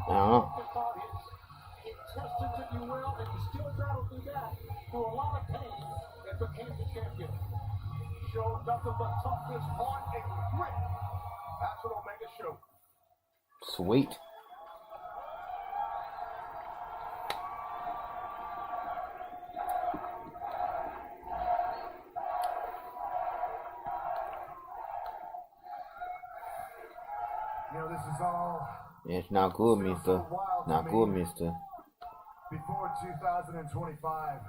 I don't know. Sweet. You know, this is all. It's not good, mister. Not good, mister. Before 2025,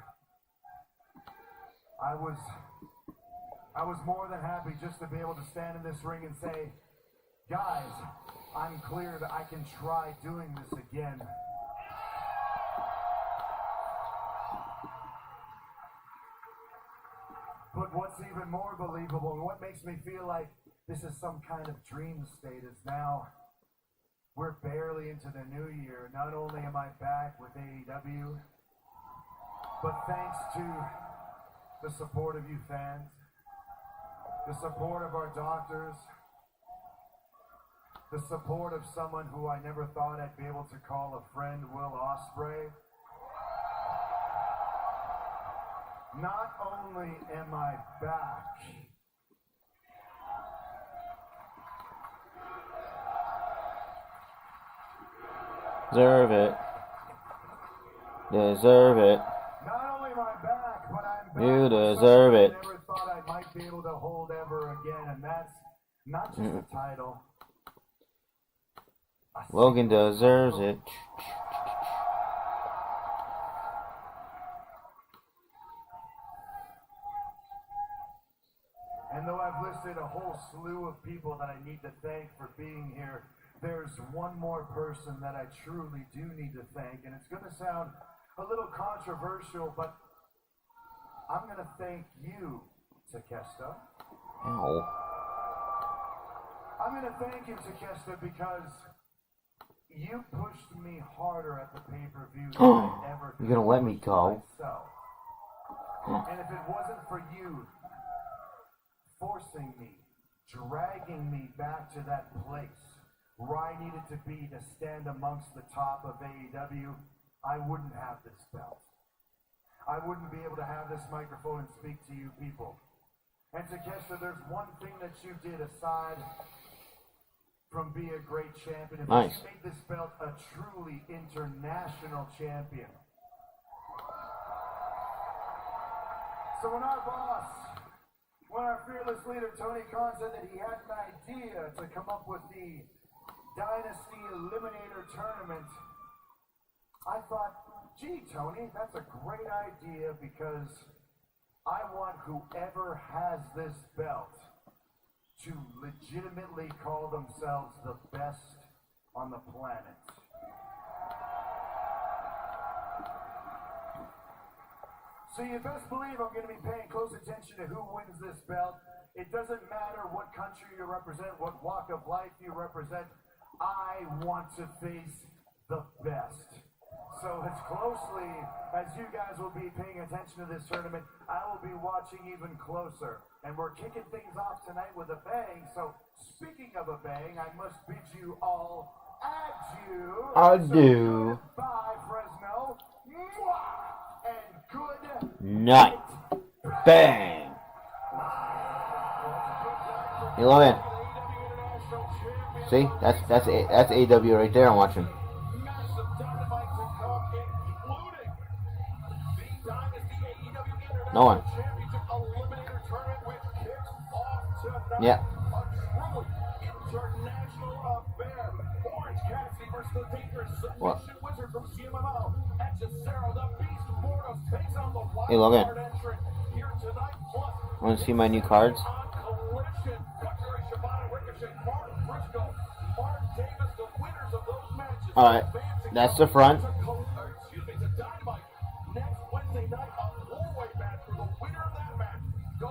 I was more than happy just to be able to stand in this ring and say, guys, I'm cleared. I can try doing this again. But what's even more believable and what makes me feel like this is some kind of dream state is now we're barely into the new year. Not only am I back with AEW, but thanks to the support of you fans, the support of our doctors, the support of someone who I never thought I'd be able to call a friend, Will Ospreay. Not only am I back, Deserve it. Deserve it. not only am I back, but I'm back. You with deserve something it. I never thought I might be able to hold ever again, and that's not just a title. Logan deserves it. And though I've listed a whole slew of people that I need to thank for being here, there's one more person that I truly do need to thank, and it's going to sound a little controversial, but I'm going to thank you, Takeshita. Ow. I'm going to thank you, Takeshita, because you pushed me harder at the pay-per-view than I ever could. You're gonna let me go? Myself. And if it wasn't for you forcing me, dragging me back to that place where I needed to be to stand amongst the top of AEW, I wouldn't have this belt. I wouldn't be able to have this microphone and speak to you people. And Takeshita, there's one thing that you did aside from being a great champion. If Nice. you made this belt a truly international champion. So when our fearless leader Tony Khan said that he had an idea to come up with the Dynasty Eliminator Tournament, I thought, gee, Tony, that's a great idea because I want whoever has this belt to legitimately call themselves the best on the planet. So you best believe I'm going to be paying close attention to who wins this belt. It doesn't matter what country you represent, what walk of life you represent. I want to face the best. So as closely as you guys will be paying attention to this tournament, I will be watching even closer. And we're kicking things off tonight with a bang. So speaking of a bang, I must bid you all adieu. Adieu. So bye, Fresno. Mwah! And good Night. Bang. You love it. See, that's AEW right there. I'm watching. No one. Yeah. What? Hey, Logan. Want to see my new cards? Alright, that's the front.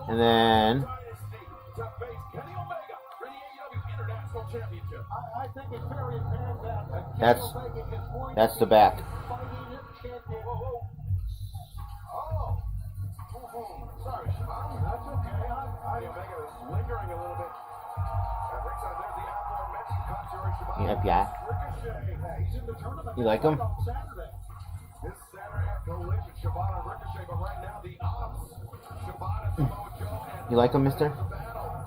And then that's the back. sorry, Shibata. That's okay. Omega is lingering a little bit. At ringside, there's the aforementioned Katsuyori Shibata. Yep, yeah. Ricochet. He's in the tournament. You like him? On Saturday. This Saturday at Collision, Shibata Ricochet, but right now the odds. Shibata, Samoa Joe, and You like him, mister?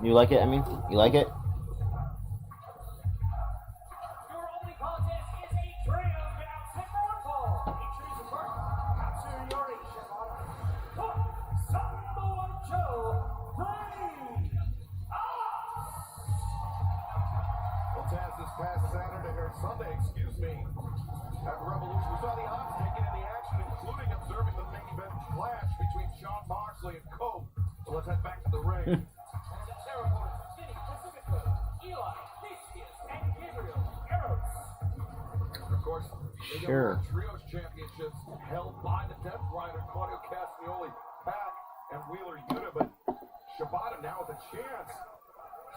You like it? I mean, you like it? Your opening contest is a trio bout for featuring first Katsuyori Shibata, Samoa Joe, Well, Taz, this past Saturday, or Sunday, excuse me, at Revolution, we saw the odds taken in the action, including observing the main event clash between Jon Moxley and Cole. So let's head back to the ring. and the territories Vinny Pacifico, Eli, Theseus, and Gabriel Eros. Of course, Sure. AEW Trios Championships held by the Death Rider, Claudio Castagnoli, Pac, and Wheeler Yuta, but Shibata now with a chance,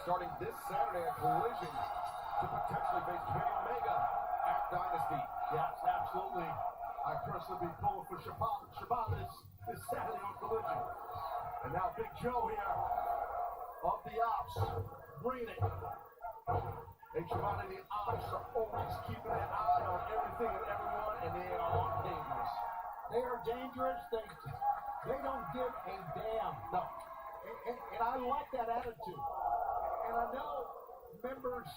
starting this Saturday at Collision, to potentially face Kenny Omega at Dynasty. Yes, absolutely. I personally be pulling for Shibata. Shibata is Saturday on Collision. And now Big Joe here of the Ops, bringing it. And Shibata and the Ops are always keeping an eye on everything and everyone, and they are dangerous. They are dangerous. They don't give a damn. No. And I like that attitude. And I know members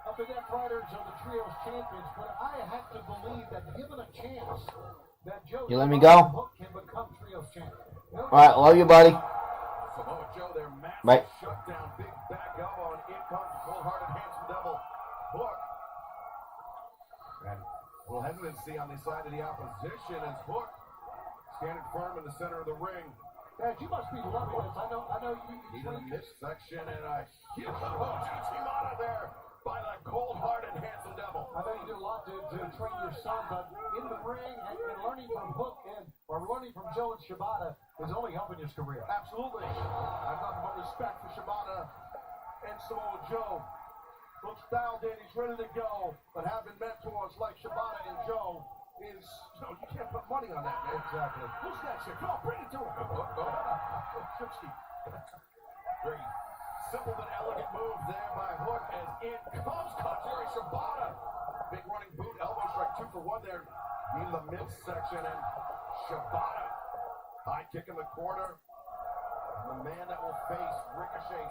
of the Death Riders are the Trios champions, but I have to believe that given a chance, that Joe You let me go? Hook can become Trios champion. Alright, love you, buddy. Samoa Joe, their massive Bye. shutdown, big back elbow, and in comes cold-hearted, handsome devil, Hook. And a little hesitancy on the side of the opposition as Hook standing firm in the center of the ring. Dad, you must be loving this. I know you He's in the midsection, and a huge hook shoots him out of there by the cold-hearted, handsome devil. I know you do a lot to train your son, but in the ring and learning from Hook or learning from Joe and Shibata is only helping his career. Absolutely. I've nothing but respect for Shibata and Samoa Joe. Hook's dialed in, he's ready to go, but having mentors like Shibata and Joe is, you can't put money on that, man. Exactly. Who's next here? Come on, bring it to him. Very simple but elegant move there by Hook as in comes Katsuyori Shibata. Big running boot, elbow strike, 2 for 1 there. In the midsection, and Shibata. High kick in the corner. The man that will face Ricochet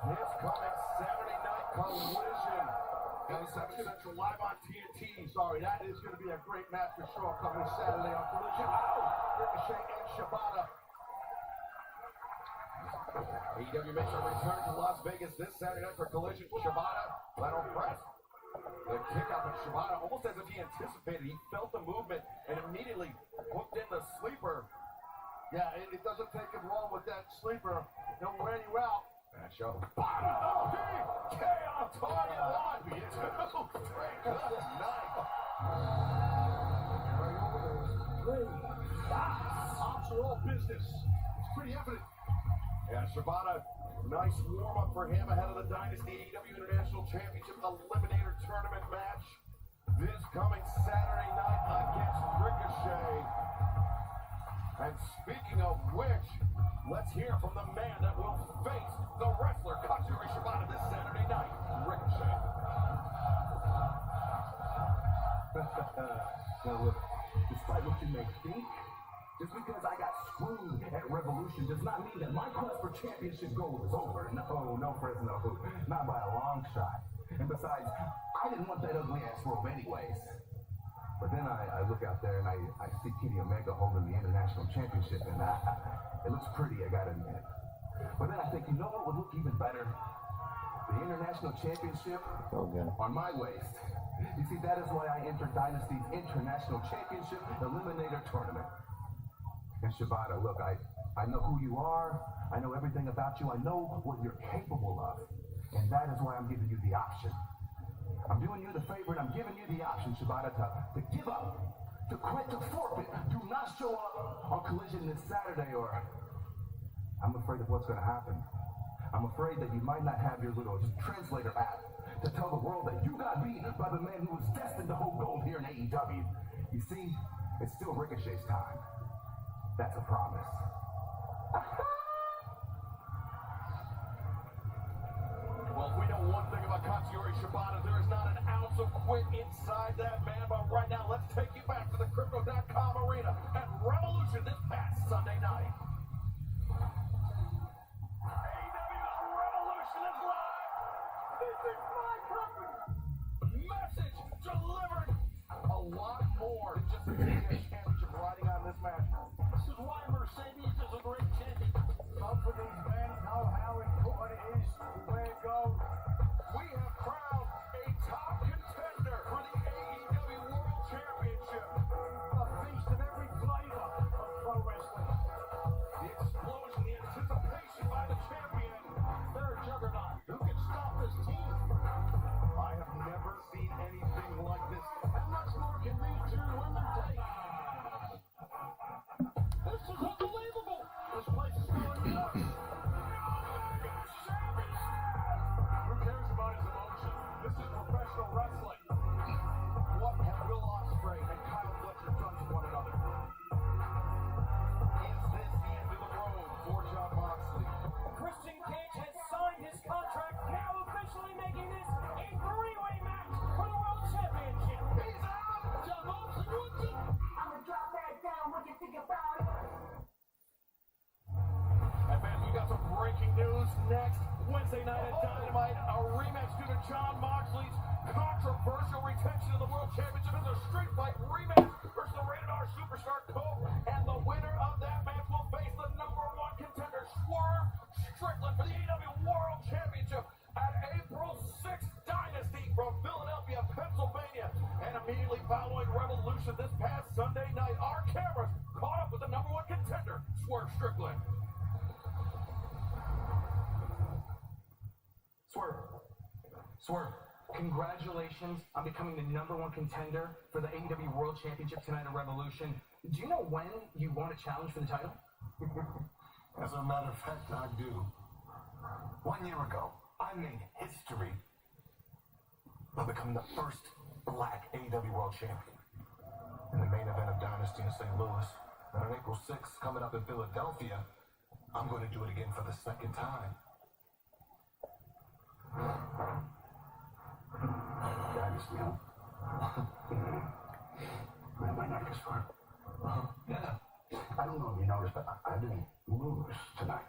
this coming Saturday night Collision. 7 Central live on TNT. Sorry, that is going to be a great match for sure coming Saturday on Collision. Ricochet and Shibata. AEW makes a return to Las Vegas this Saturday night for Collision. Shibata, lateral press. The kick out of Shibata, almost as if he anticipated. He felt the movement and immediately hooked in the sleeper. Yeah, it doesn't take him long with that sleeper. He'll wear you out. Match up. Bottom of DK on target. 1, 2, 3. Good night. Ops are all business. It's pretty evident. Yeah, Shibata, nice warm-up for him ahead of the Dynasty AEW International Championship Eliminator Tournament match. This coming Saturday night against Ricochet. And speaking of which, let's hear from the man that will face the wrestler Katsuyori Shibata this Saturday night, Ricochet. Now look, despite what you may think, just because I got screwed at Revolution does not mean that my quest for championship goal is over. No, Fresno, not by a long shot. And besides, I didn't want that ugly ass robe anyways. But then I look out there and I see Kenny Omega holding the international championship, and it looks pretty, I gotta admit. But then I think, you know what would look even better? The international championship on my waist. You see, that is why I entered Dynasty's International Championship Eliminator Tournament. And Shibata, look, I know who you are, I know everything about you, I know what you're capable of. And that is why I'm giving you the option. I'm doing you the favor and I'm giving you the option, Shibata, to give up, to quit, to forfeit. Do not show up on Collision this Saturday, or I'm afraid of what's going to happen. I'm afraid that you might not have your little translator app to tell the world that you got beat by the man who was destined to hold gold here in AEW. You see, it's still Ricochet's time. That's a promise. some quit inside that man, but right now let's take you back to the Crypto.com arena at Revolution this past Sunday night. AEW Revolution is live. This is my company. Message delivered. A lot more than just a championship riding on this match. This is why Mercedes is a great champion. Both of these men know how important it is where it goes. We have crowned a top contender for the AEW World Championship. A feast of every flavor of pro wrestling. The explosion, the anticipation by the champion. They're a juggernaut. Who can stop this team? I have never seen anything like this. How much more can these two women take? This is unbelievable. This place is going nuts. Who cares about his emotions? This is professional wrestling. What have Will Ospreay and Kyle Fletcher done to one another? Is this the end of the road for Jon Moxley? Christian Cage has signed his contract, now officially making this a three-way match for the World Championship. He's out! Jon Moxley wins it! I'ma drop that down. What you think about it? And fans, we got some breaking news next. Wednesday night at Dynamite, a rematch due to Jon Moxley's controversial retention of the World Championship in the Street Fight rematch versus the Rated R Superstar Cole. And the winner of that match will face the #1 contender, Swerve Strickland, for the AEW World Championship at April 6th Dynasty from Philadelphia, Pennsylvania. And immediately following Revolution this past Sunday night, our cameras caught up with the #1 contender, Swerve Strickland. Swerve, congratulations on becoming the #1 contender for the AEW World Championship tonight at Revolution. Do you know when you won a challenge for the title? As a matter of fact, I do. 1 year ago, I made history by becoming the first black AEW World Champion in the main event of Dynasty in St. Louis. And on April 6th, coming up in Philadelphia, I'm going to do it again for the second time. Dynasty, huh? My neck is sore. Yeah. I don't know if you noticed, but I didn't lose tonight.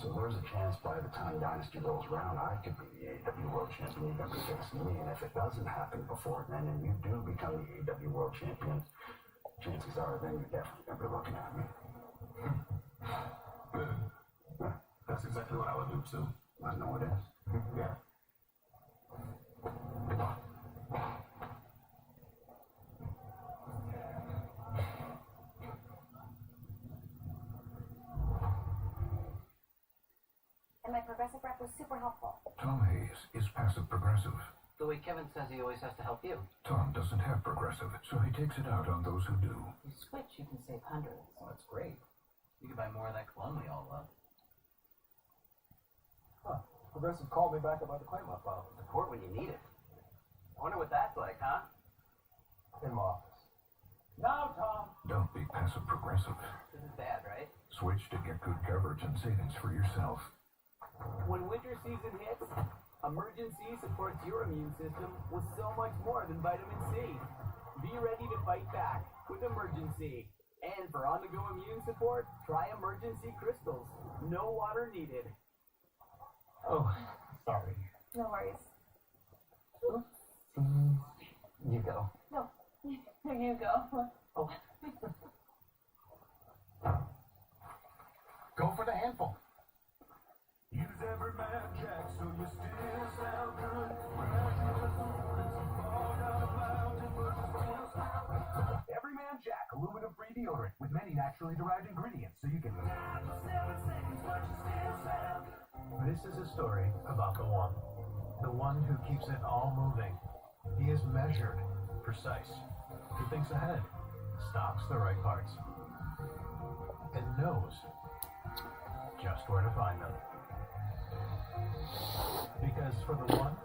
So there's a chance by the time Dynasty rolls around, I could be the AEW World Champion. You're going to be facing me. And if it doesn't happen before then, and you do become the AEW World Champion, chances are then you're definitely going to be looking at me. Good. Yeah, That's exactly what I would do, too. I know it is. Yeah. And my progressive rep was super helpful. Tom Hayes is passive progressive. The way Kevin says he always has to help you. Tom doesn't have progressive, so he takes it out on those who do. You switch, you can save hundreds. Oh, that's great. You can buy more of that cologne we all love. Huh. Progressive called me back about the claim I filed. Support when you need it. I wonder what that's like, huh? In my office. Now, Tom. Don't be passive progressive. This is bad, right? Switch to get good coverage and savings for yourself. When winter season hits, Emergency supports your immune system with so much more than vitamin C. Be ready to fight back with Emergency. And for on-the-go immune support, try Emergency Crystals. No water needed. Oh, sorry. No worries. You go. No, you go. Oh. Go for the handful. Use every man jack so you still sound good. Every Man Jack aluminum-free deodorant with many naturally derived ingredients so you can... This is a story about the one who keeps it all moving. He is measured, precise. He thinks ahead, stocks the right parts, and knows just where to find them. Because for the one,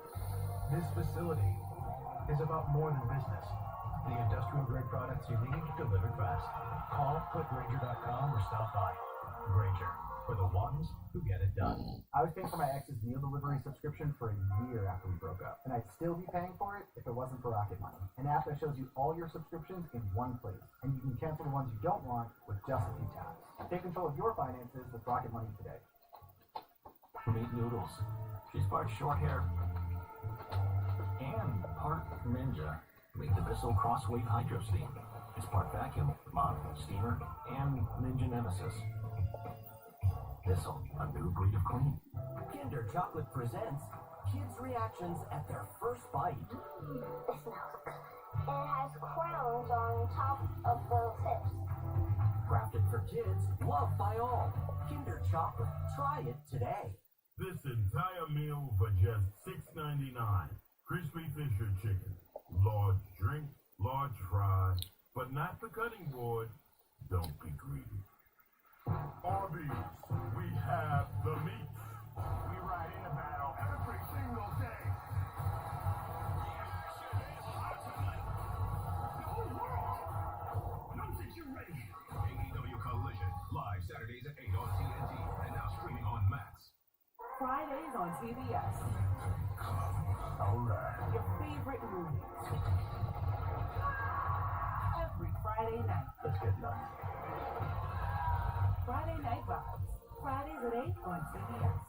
this facility is about more than business. The industrial grade products you need delivered fast. Call clickgranger.com or stop by. Granger, for the ones who get it done. I was paying for my ex's meal delivery subscription for a year after we broke up, and I'd still be paying for it if it wasn't for Rocket Money, an app that shows you all your subscriptions in one place, and you can cancel the ones you don't want with just a few taps. Take control of your finances with Rocket Money today. Meet Noodles. She's part short hair and part ninja. Meet the Bissell Crosswave Hydro Steam. It's part vacuum, mop, steamer, and ninja nemesis. Bissell, a new breed of clean. Kinder Chocolate presents kids' reactions at their first bite. It smells good. And it has crowns on top of the tips. Crafted for kids, loved by all. Kinder Chocolate. Try it today. This entire meal for just $6.99. Crispy Fisher chicken. Large drink, large fry, but not the cutting board. Don't be greedy. Arby's, we have the meat. We ride in the battle every single day. Don't think you're ready. AEW Collision, live Saturdays at 8 on TNT, and now streaming on Max. Fridays on CBS. Alright. Your favorite movies. Every Friday night. Let's get nuts. Friday Night Vibes. Fridays at 8 on CBS.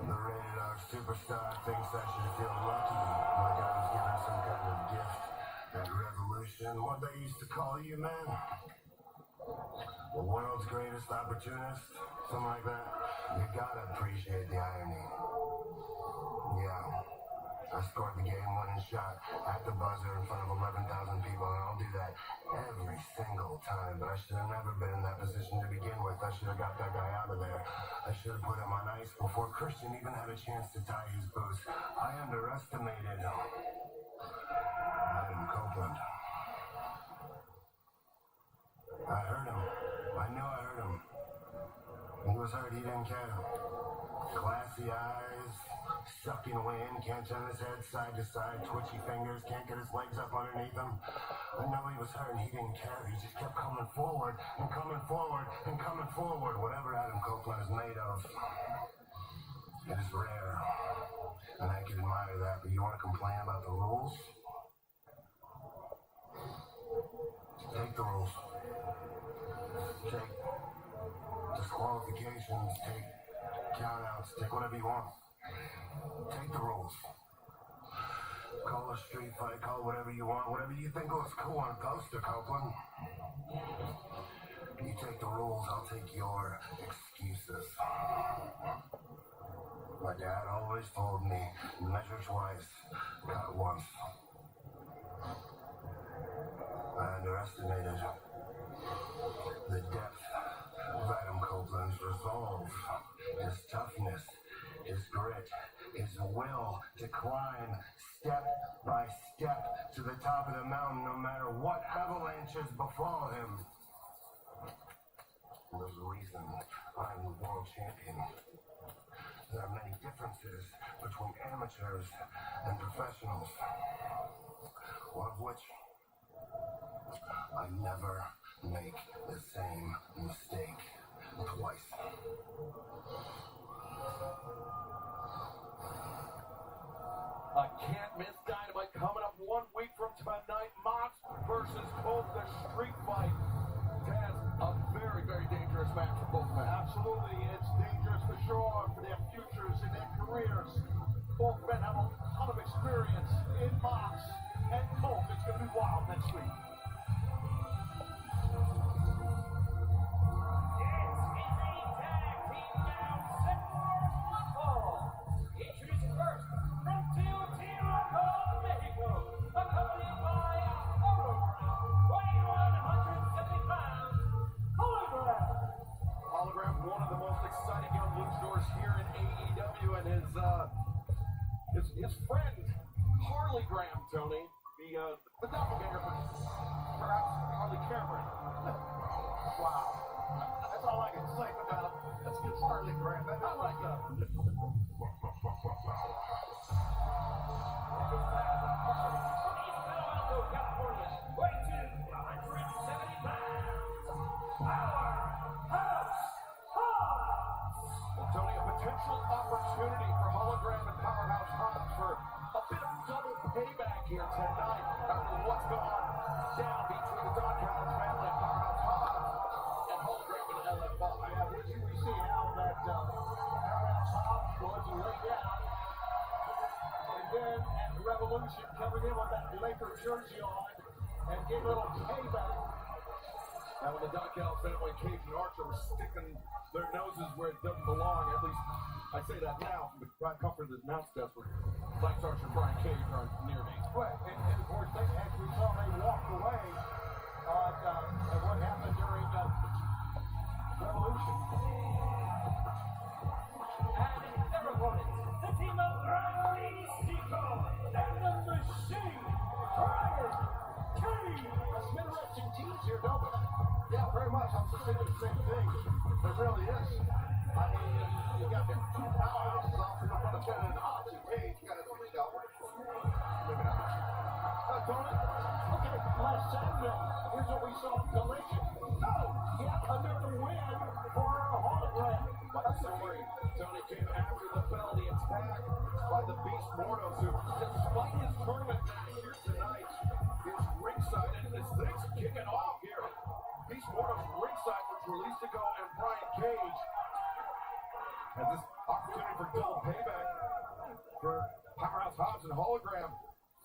The rated R superstar thinks I should feel lucky, like I was given some kind of gift at Revolution. What they used to call you, man? The world's greatest opportunist? Something like that? You gotta appreciate the irony. Yeah. I scored the game-winning shot at the buzzer in front of 11,000 people, and I'll do that every single time. But I should have never been in that position to begin with. I should have got that guy out of there. I should have put him on ice before Christian even had a chance to tie his boots. I underestimated Adam Copeland. I heard him. I knew I heard him. He was hurt. He didn't care. Glassy eyes, sucking wind, can't turn his head side to side, twitchy fingers, can't get his legs up underneath him. I know he was hurt and he didn't care. He just kept coming forward and coming forward and coming forward. Whatever Adam Copeland is made of, it is rare. And I can admire that, but you want to complain about the rules? Take the rules. Take disqualifications, take countouts, take whatever you want. Take the rules. Call a street fight, call whatever you want, whatever you think looks cool on a poster, Copeland. You take the rules, I'll take your excuses. My dad always told me, measure twice, cut once. I underestimated the depth of Adam Copeland's resolve, his toughness, his grit, his will to climb step by step to the top of the mountain no matter what avalanches befall him. There's a reason I'm the world champion. There are many differences between amateurs and professionals, one of which I never make the same mistake twice. I can't miss Dynamite coming up 1 week from tonight. Mox versus Colt, the street fight. Taz, a very, very dangerous match for both men. Absolutely, it's dangerous for sure for their futures and their careers. Both men have a ton of experience in Mox and Colt. It's going to be wild next week. Introducing first, from Teotihuacan, Mexico, accompanied by weighing 170 pounds, Hologram, one of the most exciting young luchadors here in AEW, and his friend, Harley Graham, Tony, the doppelganger for perhaps Harley Cameron. Wow. That's all I can say about it. Let's get Harley Graham. I like that. California, weighing 170 pounds, Power potential opportunity for Hologram and Powerhouse Hobbs for a bit of double payback here tonight after what's gone down between the Don Callis family and Powerhouse Hobbs and Hologram and LFI. We see how that Powerhouse Hobbs was laid down. And then at Revolution coming in with that Laker jersey on and gave a little payback. Now when the Don Callis family, Cage and Archer were sticking their noses where it doesn't belong, at least I say that now from the comfort of the announce desk where Lance Archer and Brian Cage aren't near me. Well, and of course, as we saw, they walked away at what happened during Revolution. And their opponents, the team of Riley Stico and the Machine, Brian Cage. Some interesting teams here, don't we? Yeah, very much. I'm just thinking the same thing. There really is. I mean, you got the two powerhouses off in the front of Ken and Hobbs and Cage. You got to think out. Maybe not. Tony? Okay, last Saturday, here's what we saw. Collision. Oh, yet another win for Hologram. But the story, Tony came after the penalty attack by the Beast Mortos, who, despite his tournament match here tonight, is ringside, and this thing's kicking off here. Beast Mortos ringside with Release-to-Go and Brian Cage. Has this opportunity for double payback for Powerhouse Hobbs and Hologram.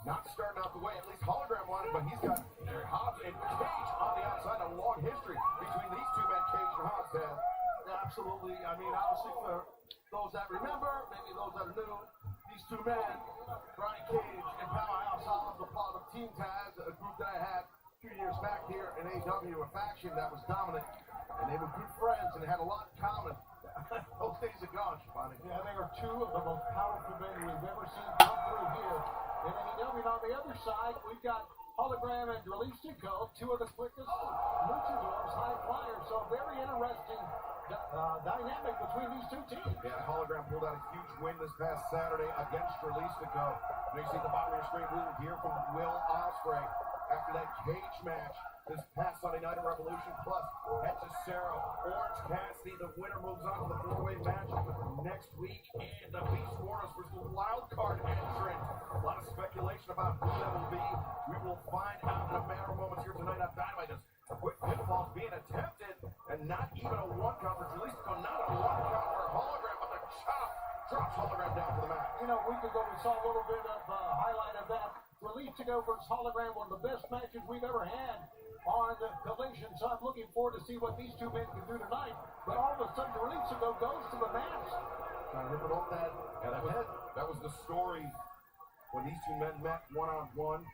Not starting out the way, at least Hologram wanted, but he's got Hobbs and Cage on the outside. A long history between these two men, Cage and Hobbs have. Absolutely. I mean, obviously, for those that remember, maybe those that are new, these two men, Brian Cage and Powerhouse Hobbs, were part of Team Taz, a group that I had a few years back here in AEW, a faction that was dominant, and they were good friends and had a lot in common. Those days are gone, Shivani. Yeah, they are two of the most powerful men we've ever seen come through here in AEW. And on the other side, we've got Hologram and Release-to-Go, two of the quickest luchadors, high flyers. So very interesting dynamic between these two teams. Yeah, Hologram pulled out a huge win this past Saturday against Release-to-Go. And you see the bottom of your screen, we will hear from Will Ospreay after that Cage match this past Sunday night at Revolution. Plus, Hechicero, Orange Cassidy, the winner moves on to the four-way match next week. And the Beast Mortos versus the wild card entrant. A lot of speculation about who that will be. We will find out in a matter of moments here tonight on Dynamite. Quick pinfalls being attempted, and not even a one count for Release-to-Go, not a one count for Hologram, but the chop drops Hologram down to the mat. You know, a week ago we saw a little bit of highlight of that. Release-to-Go versus Hologram, one of the best matches we've ever had on the Collision. So I'm looking forward to see what these two men can do tonight. But all of a sudden, Release-to-Go goes to the mat. Trying to rip it off that. And that was the story when these two men met one-on-one.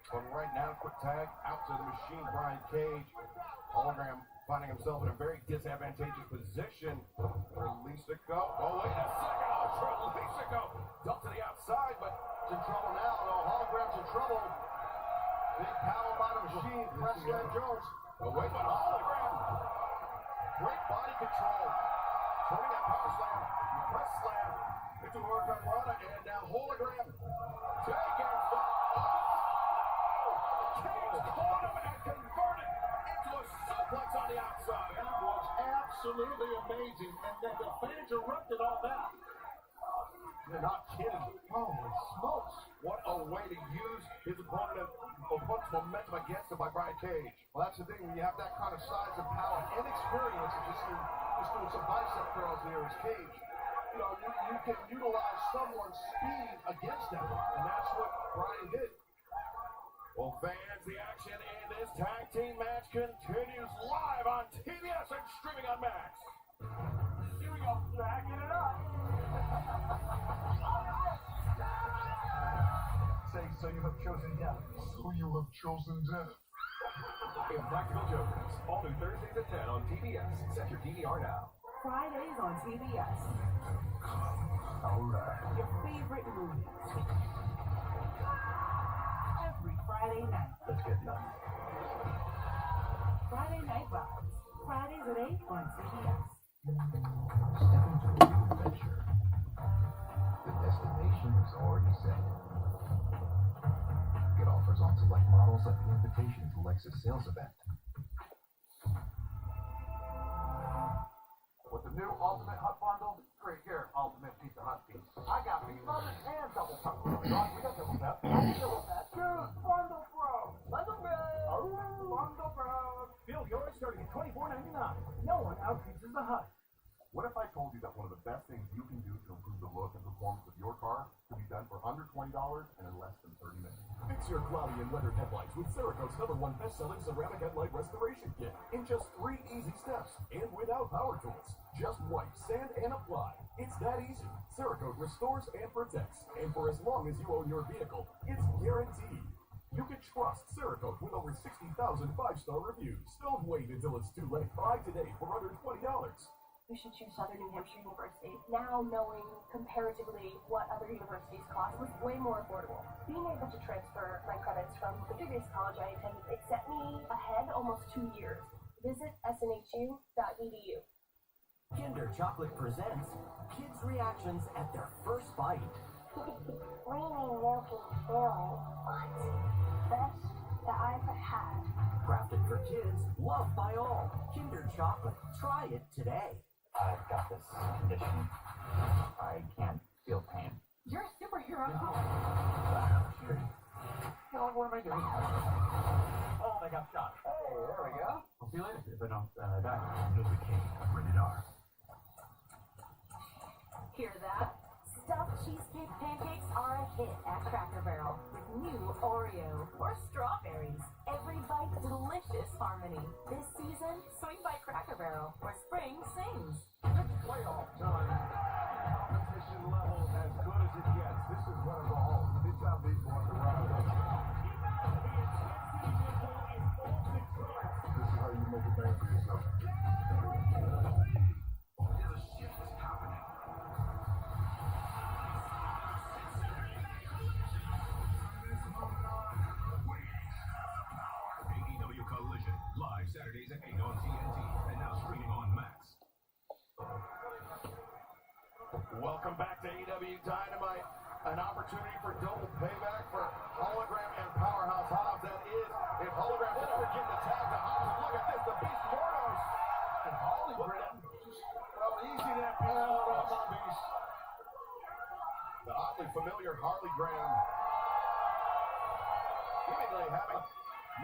But right now, quick tag out to the Machine, Brian Cage. Hologram finding himself in a very disadvantageous position. Release-to-Go. Oh, wait a second. Oh, Release-to-Go. Dumped to the outside, but it's in trouble now. No, Hologram's in trouble. Big power by the Machine. Preston Jones. Oh, wait, but Hologram. Great body control. Turning that power slam. Press slam. Into the Hurricane Rana. And now Hologram taking caught him and converted into a suplex on the outside. That was absolutely amazing. And then the fans erupted on that. You're not kidding. Holy smokes. What a way to use his opponent's momentum against him by Brian Cage. Well, that's the thing. When you have that kind of size and power and experience, just doing some bicep curls here as Cage, you know, you can utilize someone's speed against them. And that's what Brian did. Well, fans, the action in this tag team match continues live on TBS and streaming on Max. Here we go, backing it up. Say, so you have chosen death. So you have chosen death. Impractical Jokers, all new Thursdays at 10 on TBS. Set your DVR now. Fridays on TBS. All right. Your favorite movies. Every Friday night. Let's get nuts. Friday Night Vibes. Fridays at 8 on TBS. Step into a new adventure. The destination is already set. Get offers on select models at the Invitation to Lexus sales event. With the new Ultimate Hut Bundle, great here. $24.99. No one outreaches the Hut. What if I told you that one of the best things you can do to improve the look and performance of your car can be done for under $20 and in less than 30 minutes? Fix your cloudy and weathered headlights with Cerakote's #1 best-selling ceramic headlight restoration kit in just 3 easy steps and without power tools. Just wipe, sand, and apply. It's that easy. Cerakote restores and protects, and for as long as you own your vehicle, it's guaranteed. You can trust Cerakote with over 60,000 5-star reviews. Don't wait until it's too late. Buy today for under $20. We should choose Southern New Hampshire University. Now knowing comparatively what other universities cost was way more affordable. Being able to transfer my credits from the previous college I attended, it set me ahead almost 2 years. Visit snhu.edu. Kinder Chocolate presents kids' reactions at their first bite. Creamy, milky, filling. What? Best that I've had. Crafted for kids, loved by all. Kinder Chocolate. Try it today. I've got this condition. I can't feel pain. You're a superhero. What am I doing? Oh, they got shot. Hey, there we go. I'll see you later. If I don't die. Rated R. Hear that? Stuffed cheesecake pancakes are a hit at Cracker Barrel with new Oreo or strawberries. Every bite delicious harmony. This season, swing by Cracker Barrel where spring sings. Playoff time. Competition level as good as it gets. This is one of the home. It's how these boys are running. This is how you make a bang for yourself. There's a shift that's happening. AEW Collision, live Saturdays at 8 on TNT, and now streaming on Max. Welcome back to AEW Dynamite. An opportunity for double payback for Hologram and Powerhouse Hobbs. That is, if Hologram can ever get the tag to Hobbs, look at this, the Beast Mortos. And Hologram, well, easy that out on the Beast. The oddly familiar Harley Graham. Seemingly having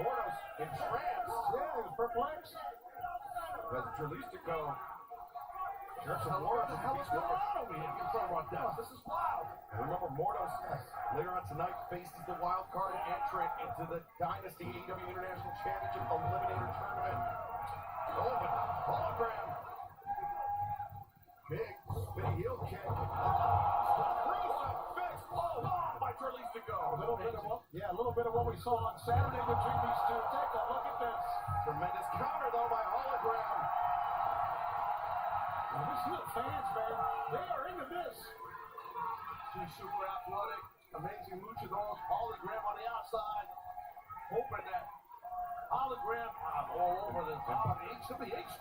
Mortos entranced. Yeah, he was perplexed. As Dralistico. What the hell is going on over here? You can about that. This is wild. And remember, Mortos later on tonight faces the wild card entrant into the Dynasty AEW International Championship Eliminator Tournament. Oh, but Hologram. Big spinning heel kick. Crucifix. Oh, by Dralistico. A little bit of what we saw on Saturday between these two. Take a look at this. Tremendous counter, though, by Hologram. Well, this is fans, man. They are into this. Two super athletic, amazing luchadors. Hologram on the outside. Hoping that Hologram all over the top. H to the H.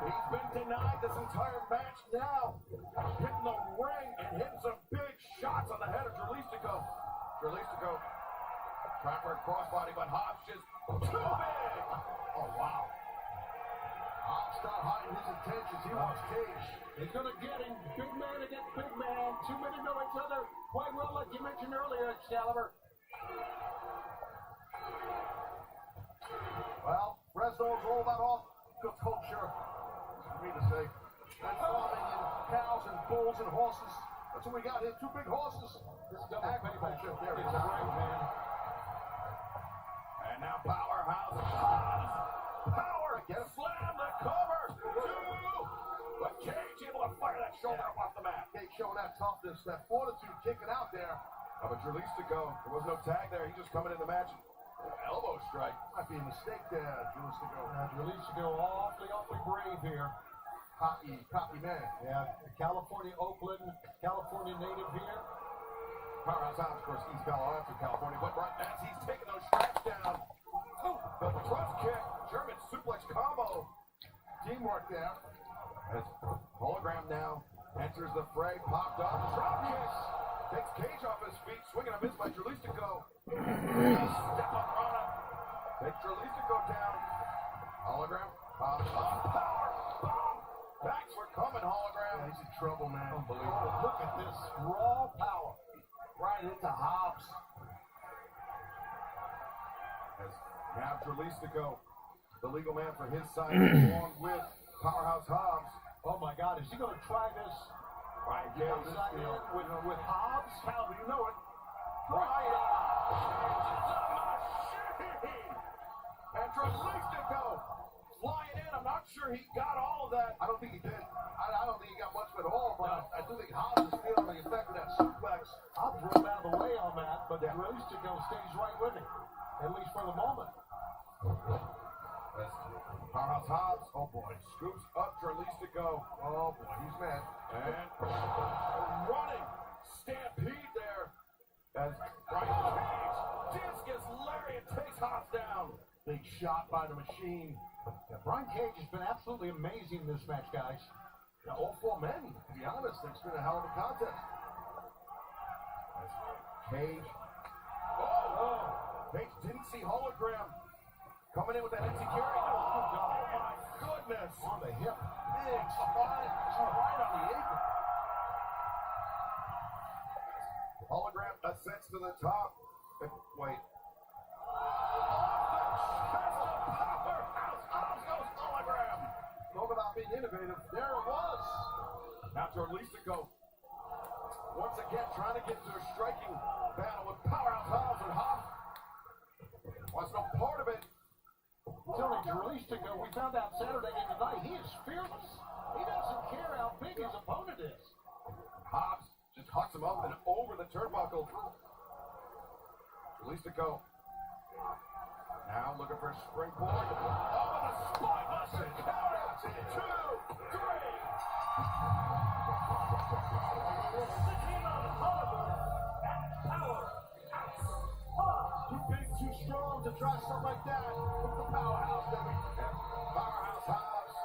He's been denied this entire match now. Hitting the ring and hitting some big shots on the head of Dralistico. Dralistico trying for a crossbody, but Hobbs just too big. Oh, wow. Hobbs not hiding his intentions. He wants Cage. He's going to get him. Big man against big man. 2 men to know each other quite well, like you mentioned earlier, Excalibur. Well, Fresno is all about off the culture. For me to say. And farming and cows and bulls and horses. That's what we got here. 2 big horses. This double agriculture. There it is. Man. And now Powerhouse. Power again. Slam the cover. 2. But Cage able to fire that shoulder up off the mat. Cage showing that toughness, that fortitude, kicking out there. But Dralistico, there was no tag there. He just coming in the match. Elbow strike. Might be a mistake there, Dralistico. Dralistico awfully brave here. Cocky man. Yeah, California, Oakland, California native here. Powerhouse Hobbs, of course, East Palo Alto, California. But right as he's taking those straps down. The drop kick, German suplex combo. Teamwork there. As Hologram now enters the fray, popped up. Drop kicks. Takes Cage off his feet, swinging a miss by Dralistico. Step up on him. Takes Dralistico down. Hologram pops up. Power. Boom. Thanks for coming, Hologram. Yeah, he's in trouble, man. Unbelievable. Look at this raw power. Right into Hobbs. As now Dralistico the legal man for his side, along with Powerhouse Hobbs. Oh my God, is he going to try this? Right, Yeah, this side in with Hobbs? Cal, do you know it? Right. And Trelistico flying in. I'm not sure he got all of that. I don't think he did. I don't think he got much of it all, but I do think Hobbs is feeling the effect of that suplex. Hobbs rolled out of the way on that, but Trelistico stays right with him, at least for the moment. Powerhouse Hobbs, oh boy, scoops up Trelistico. Oh boy, he's mad. And running stampede there as Brian Cage discus lariat takes Hobbs down. Big shot by the machine. Yeah, Brian Cage has been absolutely amazing in this match, guys. Yeah, all four men, to be honest, it's been a hell of a contest. Cage. Oh! Cage didn't see hologram. Coming in with that empty carry. Oh, my goodness. On the hip. Big spot. Right on the apron. Hologram ascends to the top. Wait. Talk about being innovative. There it was. Now Trelistico once again trying to get into a striking battle with Powerhouse Hobbs, and Hobbs was no part of it. Telling Trelistico, we found out Saturday and tonight, he is fearless. He doesn't care how big his opponent is. Hobbs just hucks him up and over the turnbuckle. Trelistico now looking for a springboard. Oh, and a spine buster. Count out. 2, 3. The team of Hollywood and Powerhouse. Too big, too strong to try something like that with the Powerhouse, baby. Powerhouse Hobbs.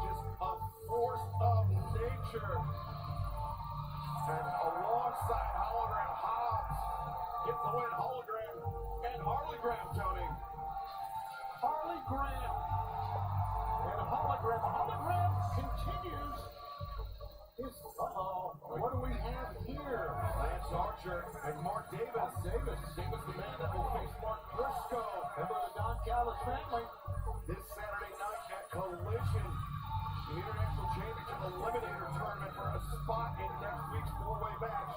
Just a force of nature. And alongside Hologram, Hobbs gets the win. Hologram and Harley Graham, Tony. Harley Graham. And Hologram. Hologram continues his. What do we have here? Lance Archer and Mark Davis. Davis, the man that will face Mark Briscoe. Member of the Don Callis family. This Saturday night at Collision, the International Championship Eliminator Tournament for a spot in next week's four-way match.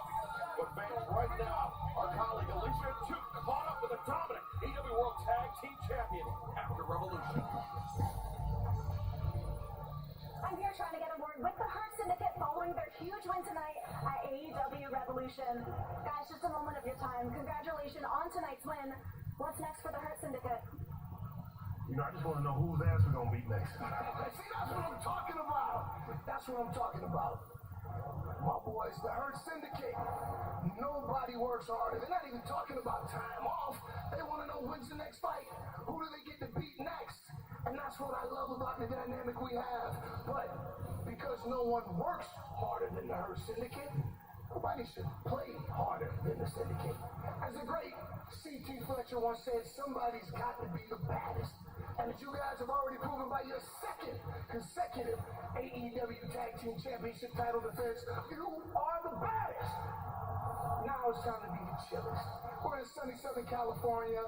But fans, right now, our colleague Alicia Duke caught up with the dominant AEW World Tag Team Champion after Revolution. I'm here trying to get a word with the Hurt Syndicate following their huge win tonight at AEW Revolution. Guys, just a moment of your time. Congratulations on tonight's win. What's next for the Hurt Syndicate? You know, I just want to know whose ass we're going to beat next. See, that's what I'm talking about. That's what I'm talking about. My boys, the Hurt Syndicate. Nobody works harder. They're not even talking about time off. They want to know when's the next fight. Who do they get to beat next? And that's what I love about the dynamic we have. But because no one works harder than the Hurt Syndicate, nobody should play harder than the Syndicate. As a great C.T. Fletcher once said, somebody's got to be the baddest. And as you guys have already proven by your second consecutive AEW Tag Team Championship title defense, you are the baddest. Now it's time to be the chillest. We're in sunny Southern California.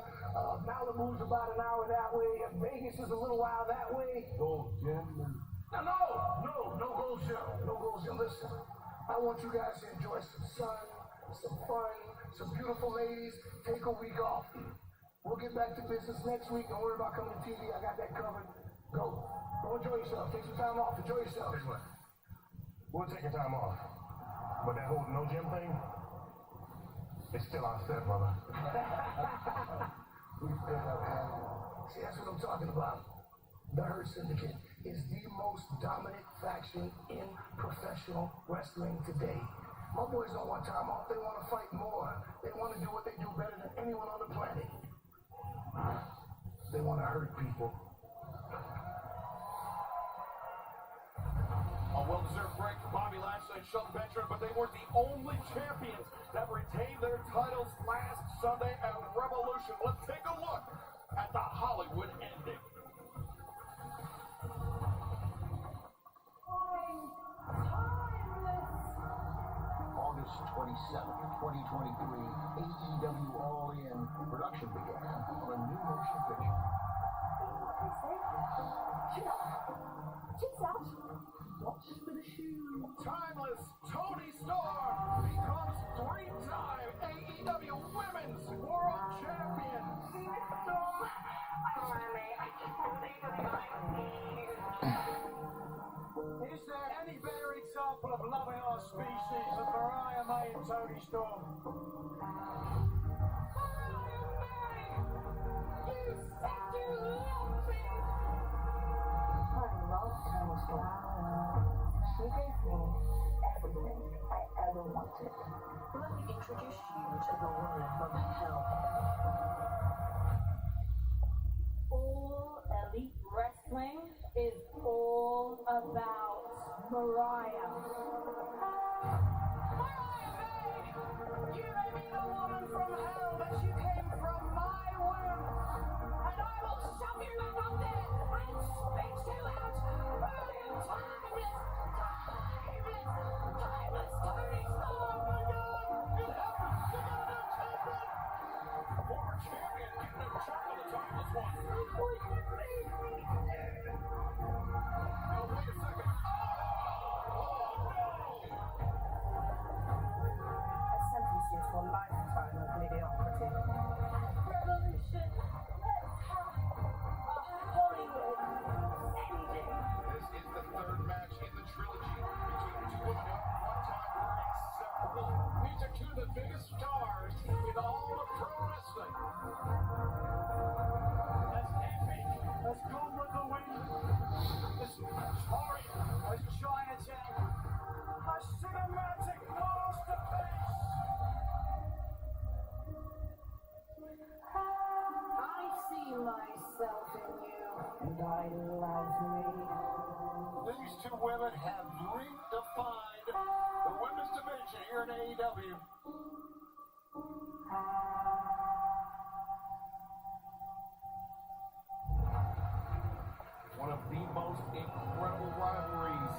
Malibu's about an hour that way, and Vegas is a little while that way. Gold Gym. No Gold Gym. No Gold Gym. Listen, I want you guys to enjoy some sun, some fun, some beautiful ladies. Take a week off. We'll get back to business next week. Don't worry about coming to TV. I got that covered. Go enjoy yourself. Take some time off. Enjoy yourself. Tell you what, we'll take a time off. But that whole no gym thing, it's still on set, brother. See, that's what I'm talking about. The Hurt Syndicate is the most dominant faction in professional wrestling today. My boys don't want time off. They want to fight more. They want to do what they do better than anyone on the planet. They want to hurt people. A well-deserved break for Bobby Lashley and Shelton Benjamin, but they weren't the only champions that retained their titles last Sunday at Revolution. Let's take a look at the Hollywood ending. August 27th, 2023, AEW All In production began on a new motion picture. Cheeks out. Watch for the shoe. Timeless Tony Storm becomes three-time AEW Women's World Champion. Is there any better example of loving our species than Mariah May and Tony Storm? I love Tony Storm. She gave me everything I ever wanted. Let me introduce you to the woman from hell. All Elite Wrestling is all about Mariah. You may be the woman from hell, but you came from my womb. And I will shove you back up there and spit you out. Timeless Tony Storm. Former champion getting a shot on the timeless one. Now wait a second. I sentence you to a lifetime of mediocrity. Revolution. Hollywood. Ending. This is the third match in the trilogy between two women who at one time were inseparable. These are two of the biggest stars in all of pro wrestling. That's epic. That's Gone with the Wind. That's horrid. That's Chinatown. A cinematic masterpiece. I see myself in you, and I love me. These two women have redefined the women's division here in AEW. One of the most incredible rivalries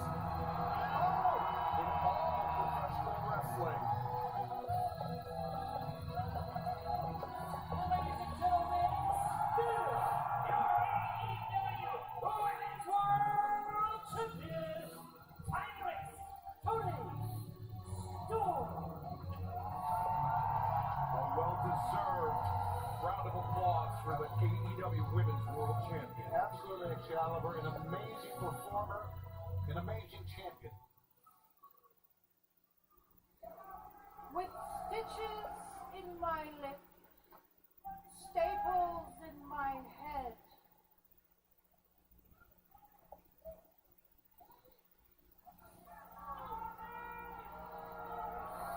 in all professional wrestling. Ladies and gentlemen, still your AEW Women's World Champion, Timeless Tony Storm. A well-deserved round of applause for the AEW Women's World Champion. Absolute Excalibur, an amazing performer, an amazing champion. With stitches in my lip, staples in my head,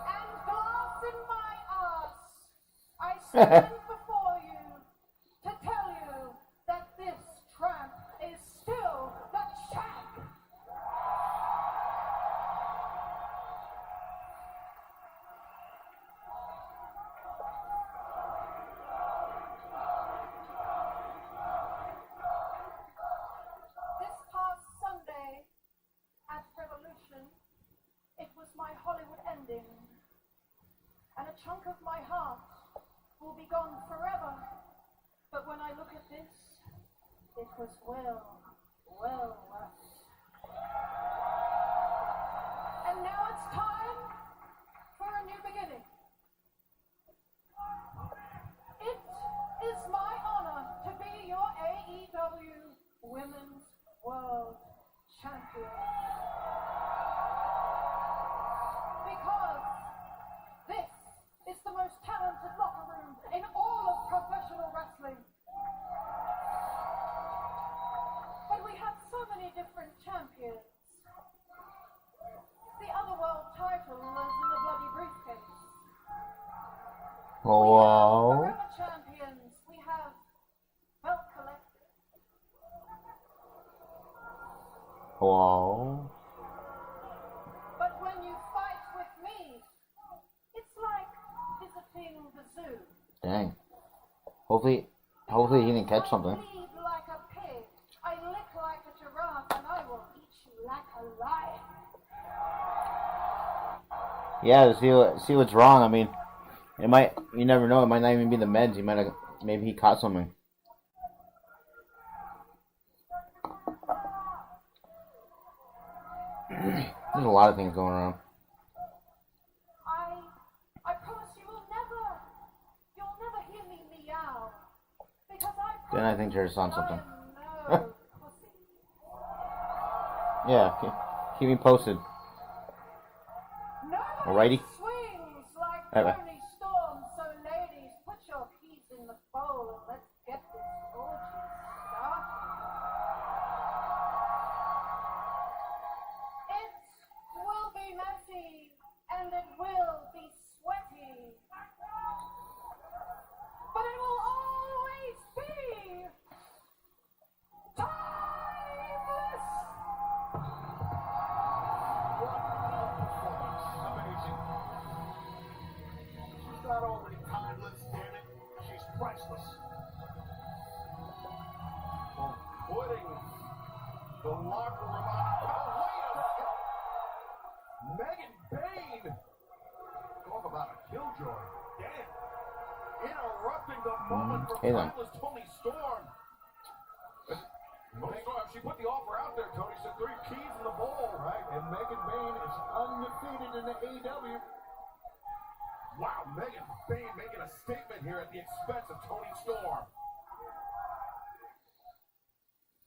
and glass in my ass, I stand before you to tell you that this tramp is still the champ. This past Sunday at Revolution, it was my Hollywood ending, and a chunk of my heart will be gone forever. But when I look at this, it was well worth. And now it's time for a new beginning. It is my honor to be your AEW Women's World Champion. Because this is the most talented locker room in all of professional wrestling. But we have so many different champions. The other world title is in the bloody briefcase. Wow. Forever champions, we have belt collectors. Wow. But when you fight with me, it's like visiting the zoo. Dang. Hopefully he didn't catch something. I bleed like a pig, I lick like a giraffe, and I will eat you like a lion. Yeah, to see what's wrong. I mean, it might. You never know. It might not even be the meds. He might have. Maybe he caught something. There's a lot of things going on. I promise you'll never hear me meow. Because Then I think there's on something. no Yeah, keep me posted. Alrighty. swings like Bye-bye. Tony Storm, so ladies, put your keys in the bowl and let's get this orgy started. It will be messy and it will be sweaty, but it will always be timeless. Amazing. She's not only timeless, damn it, she's priceless. For putting the locker room on. Oh, wait a Megan Bain! Talk about a killjoy. Damn. Interrupting the moment for Hey then. timeless Tony Storm. Tony Storm, she put the offer out there, Tony said 3 keys in the bowl. Right, and Megan Bain is undefeated in the AEW. Wow, Megan Bain making a statement here at the expense of Tony Storm.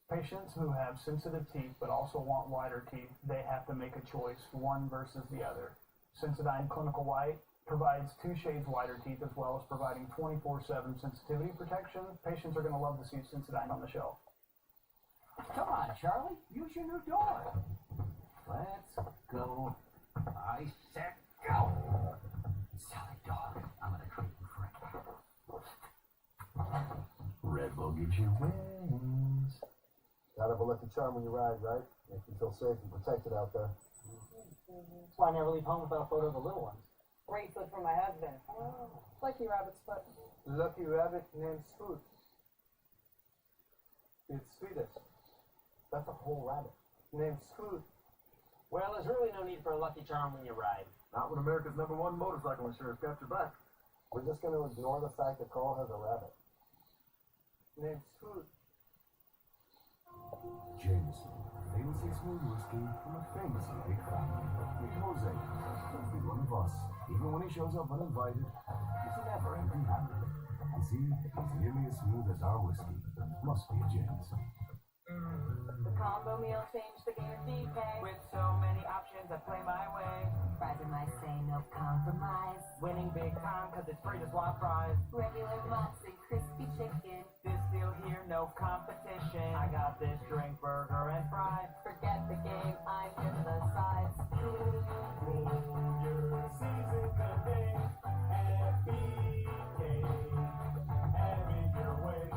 Patients who have sensitive teeth but also want whiter teeth, they have to make a choice, one versus the other. Sensodyne Clinical White provides 2 shades whiter teeth as well as providing 24/7 sensitivity protection. Patients are going to love to see Sensodyne on the shelf. Come on, Charlie. Use your new door. Let's go. I said go. Silly dog. I'm gonna treat you for a cat. Red Bull gives you wings. Gotta have a lucky charm when you ride, right? Make you feel safe and protected out there. That's why I never leave home without a photo of the little ones. Great foot for my husband. Lucky rabbit's foot. Lucky rabbit named Scoot. It's sweetest. That's a whole rabbit. Named Scoot. Well, there's really no need for a lucky charm when you ride. Not when America's #1 motorcycle insurance got your back. We're just going to ignore the fact that Carl has a rabbit. Named Scoot. Jameson, famously smooth whiskey from a famously big family. With Jose, he'll be one of us. Even when he shows up uninvited, he's never empty-handed. And see, he's nearly as smooth as our whiskey. Must be a Jameson. The combo meal changed the game of DK. With so many options, I play my way. Fries in my say no compromise. Winning big time, cause it's free to swap fries. Regular mux and crispy chicken. This deal here, no competition. I got this drink, burger, and fries. Forget the game, I'm in the sides. Your season today at BK. Having your way.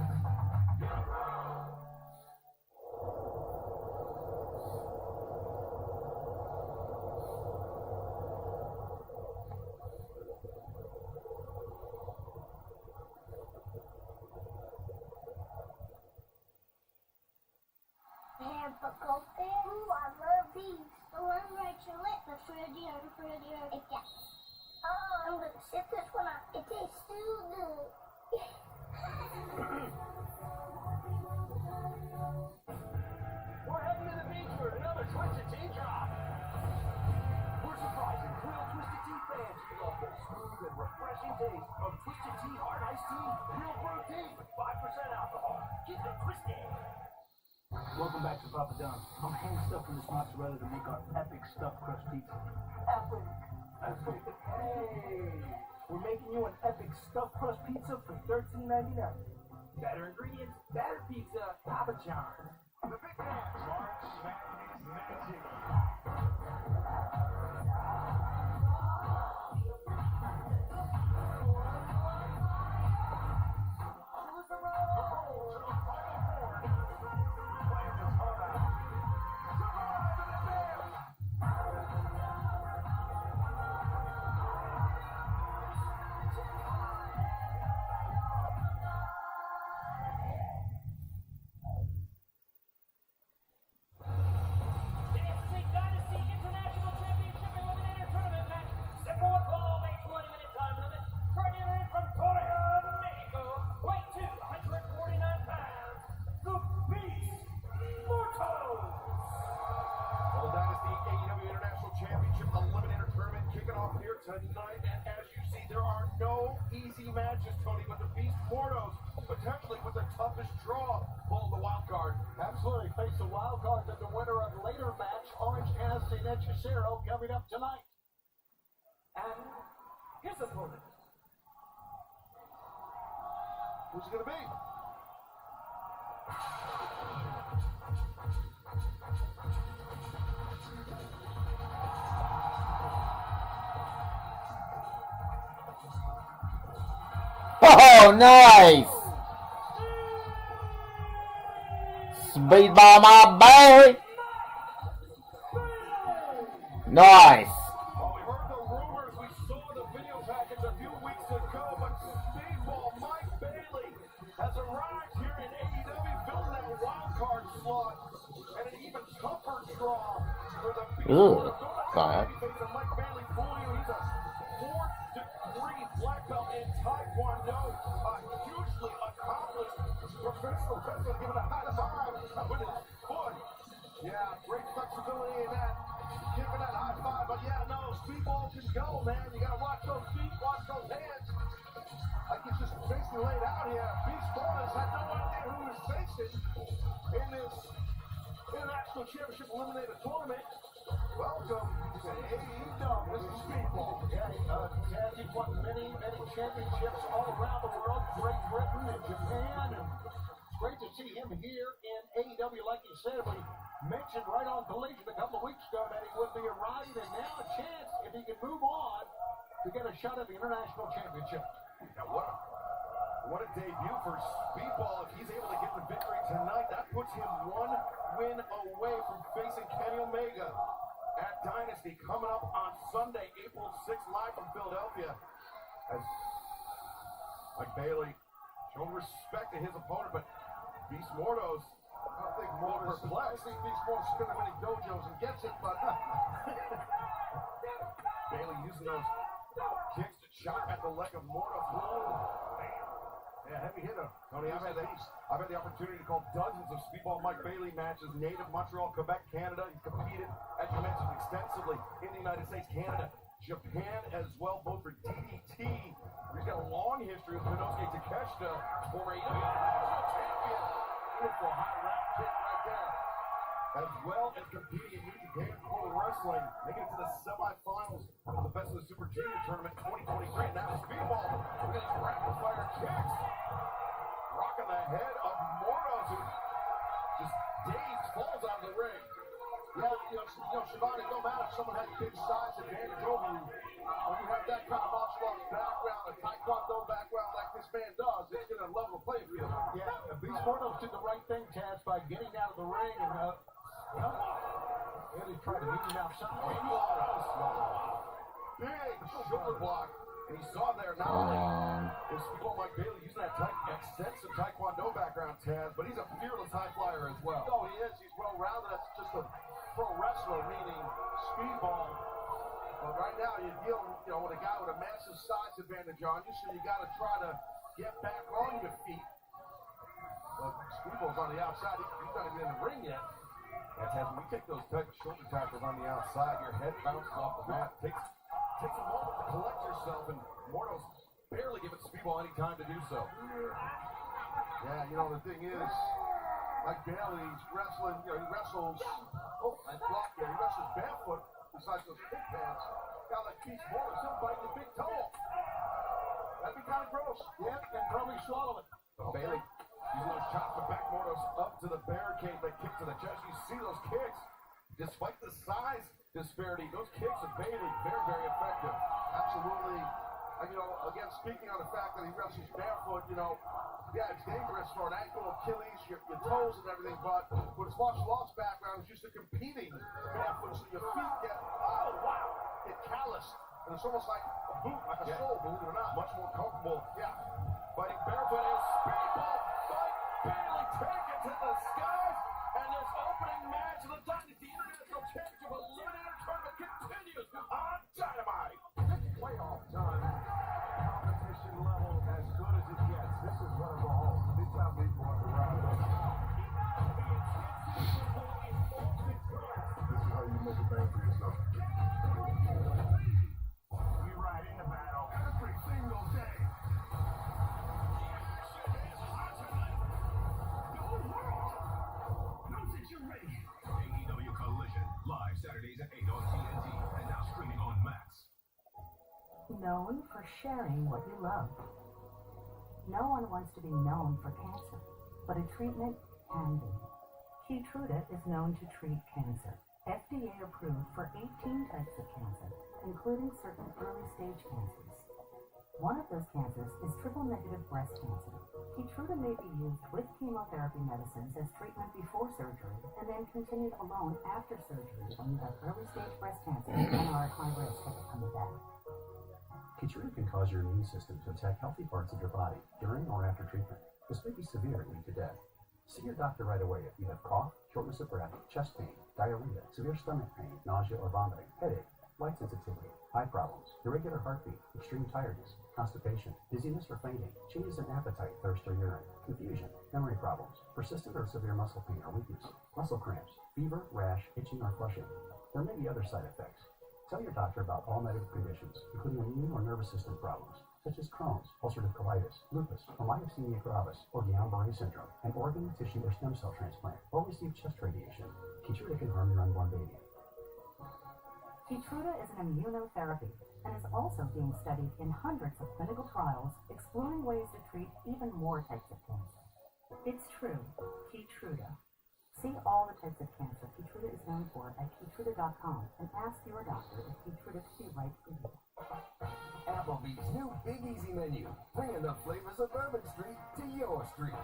Ooh, I love these. The one right your lip. The fruity and fruity. It gets. Oh, I'm gonna sip this one out. It tastes so good. We're heading to the beach for another Twisted Tea drop. We're surprising real Twisted Tea fans. We love the smooth and refreshing taste of Twisted Tea Hard Iced Tea. Real protein with 5% alcohol. Keep it twisted. Welcome back to Papa John's. I'm hand stuffing this mozzarella to make our epic stuffed crust pizza. Epic. Hey! We're making you an epic stuffed crust pizza for $13.99. Better ingredients, better pizza, Papa John's. The big man. March Madness Magic. tonight, and as you see, there are no easy matches, Tony, but the Beast Mortos, potentially with the toughest draw, pull the wild card. Absolutely. Face the wild card and the winner of later match, Orange Cassidy and Hechicero, coming up tonight. And his opponent. Who's it going to be? Oh, nice! Speedball my baby! Nice! Well, we heard the rumors, we saw the video package a few weeks ago, but Speedball Mike Bailey has arrived here in AEW, filling that wild card slot, and an even tougher draw for the Ugh, God. Mike Bailey fooling you. He's a 4th-degree black belt in Taekwondo, a hugely accomplished professional wrestler, giving a high five with his foot. Yeah, great flexibility in that. Giving that high five, but yeah, no, Speedball can go, man. You gotta watch those feet, watch those hands. Like he's just basically laid out here. Beast Mortos had no idea who he was facing in this International Championship Eliminator Tournament. Welcome to AEW. This is Speedball. Yeah, Cassidy's won many championships all around the world, Great Britain and Japan, and it's great to see him here in AEW. Like you said, we mentioned right on Collision a couple of weeks ago that he would be arriving, and now a chance, if he can move on, to get a shot at the International Championship. Now, what a debut for Speedball. If he's able to get the victory tonight, that puts him 1 win away from facing Kenny Omega at Dynasty, coming up on Sunday, April 6th, live from Philadelphia. As Mike Bailey showing respect to his opponent, but Beast Mortos, I don't think more perplexed. I think Beast Mortos is going to many dojos and gets it, but Bailey using those kicks to chop at the leg of Mortos. Yeah, heavy hitter. Tony, I've had the opportunity to call dozens of Speedball Mike Bailey matches, native Montreal, Quebec, Canada. He's competed, as you mentioned, extensively in the United States, Canada, Japan as well, both for DDT. He's got a long history with Konosuke Takeshita, former AEW champion. Beautiful high round kick right there. As well as competing in New Japan Pro Wrestling, making it to the semifinals of the Best of the Super Junior Tournament 2023. And now Speedball, look at these rapid fire kicks. Rocking the head of Mortos, who just dazed, falls out of the ring. Yeah, you know, Shivani, no matter if someone has a big size advantage over you, when you have that kind of martial arts background, a Taekwondo background like this man does, it's going to level the playing field. Yeah, Beast Mortos did the right thing, Taz, by getting out of the ring and really tried to meet him outside. Big shoulder block. And he saw there now is Speedball Mike Bailey using that extensive Taekwondo background, Taz, but he's a fearless high flyer as well. Oh, he is. He's well-rounded. That's just a pro wrestler, meaning Speedball. But right now you're dealing, with a guy with a massive size advantage on you, so you got to try to get back on your feet. But Speedball's on the outside. He's not even in the ring yet. And Taz, when you take those type of shoulder tackles on the outside, your head bounces off the mat. Takes a moment to collect yourself, and Mortos barely giving Speedball any time to do so. Yeah, the thing is, like Bailey's wrestling, he wrestles, nice block there, he wrestles barefoot, besides those kick pads. Guy like Beast Mortos, he'll bite the big toe off. That'd be kind of gross. Yeah, and probably swallow it. But Bailey, using those chops to back Mortos up to the barricade, that kick to the chest. You see those kicks, despite the size disparity, those kicks of Bailey, very, very effective. Absolutely. And, again, speaking on the fact that he wrestles barefoot, yeah, it's dangerous for an ankle, Achilles, your toes and everything, but with his martial arts background, he's used to competing barefoot, so your feet get calloused. And it's almost like a boot, like a sole, believe it or not. Much more comfortable. Yeah. Fighting barefoot as Speedball Mike Bailey take it to the skies. And this opening match of the Dynasty International Championship Eliminator Tournament continues on Dynamite. Playoff time. Competition level as good as it gets. This is gonna go home. Big time big boy for round one. This is how you make a bang for yourself. We known for sharing what you love. No one wants to be known for cancer, but a treatment can be. Keytruda is known to treat cancer. FDA approved for 18 types of cancer, including certain early-stage cancers. One of those cancers is triple-negative breast cancer. Keytruda may be used with chemotherapy medicines as treatment before surgery, and then continued alone after surgery when you have early-stage breast cancer and are at high risk of it coming back. Keytruda can cause your immune system to attack healthy parts of your body during or after treatment. This may be severe and lead to death. See your doctor right away if you have cough, shortness of breath, chest pain, diarrhea, severe stomach pain, nausea or vomiting, headache, light sensitivity, eye problems, irregular heartbeat, extreme tiredness, constipation, dizziness or fainting, changes in appetite, thirst or urine, confusion, memory problems, persistent or severe muscle pain or weakness, muscle cramps, fever, rash, itching or flushing. There may be other side effects. Tell your doctor about all medical conditions, including immune or nervous system problems, such as Crohn's, ulcerative colitis, lupus, or myasthenia gravis, or Guillain-Barré syndrome, an organ, tissue, or stem cell transplant, or receive chest radiation. Keytruda can harm your unborn baby. Keytruda is an immunotherapy and is also being studied in hundreds of clinical trials exploring ways to treat even more types of cancer. It's true, Keytruda. See all the types of cancer Keytruda is known for at Keytruda.com and ask your doctor if Keytruda could be right for you. Applebee's new Big Easy menu, bringing the flavors of Bourbon Street to your street.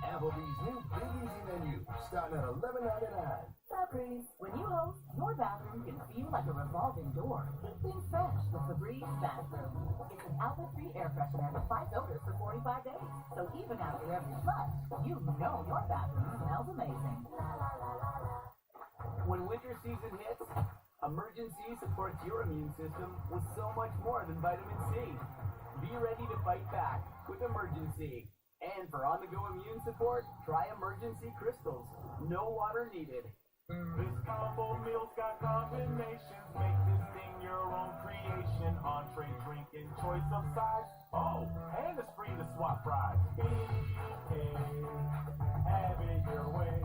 Applebee's new Big Easy menu, starting at $11.99. Febreze. When you host, your bathroom can feel like a revolving door. Keep things fresh with Febreze Bathroom. It's an outlet-free air freshener that fights odors for 45 days. So even after every flush, you know your bathroom smells amazing. When winter season hits, Emergency supports your immune system with so much more than vitamin C. Be ready to fight back with Emergency. And for on-the-go immune support, try Emergency Crystals. No water needed. This combo meal's got combinations. Make this thing your own creation. Entree, drink, and choice of size. Oh, and it's free to swap fries. Have it your way.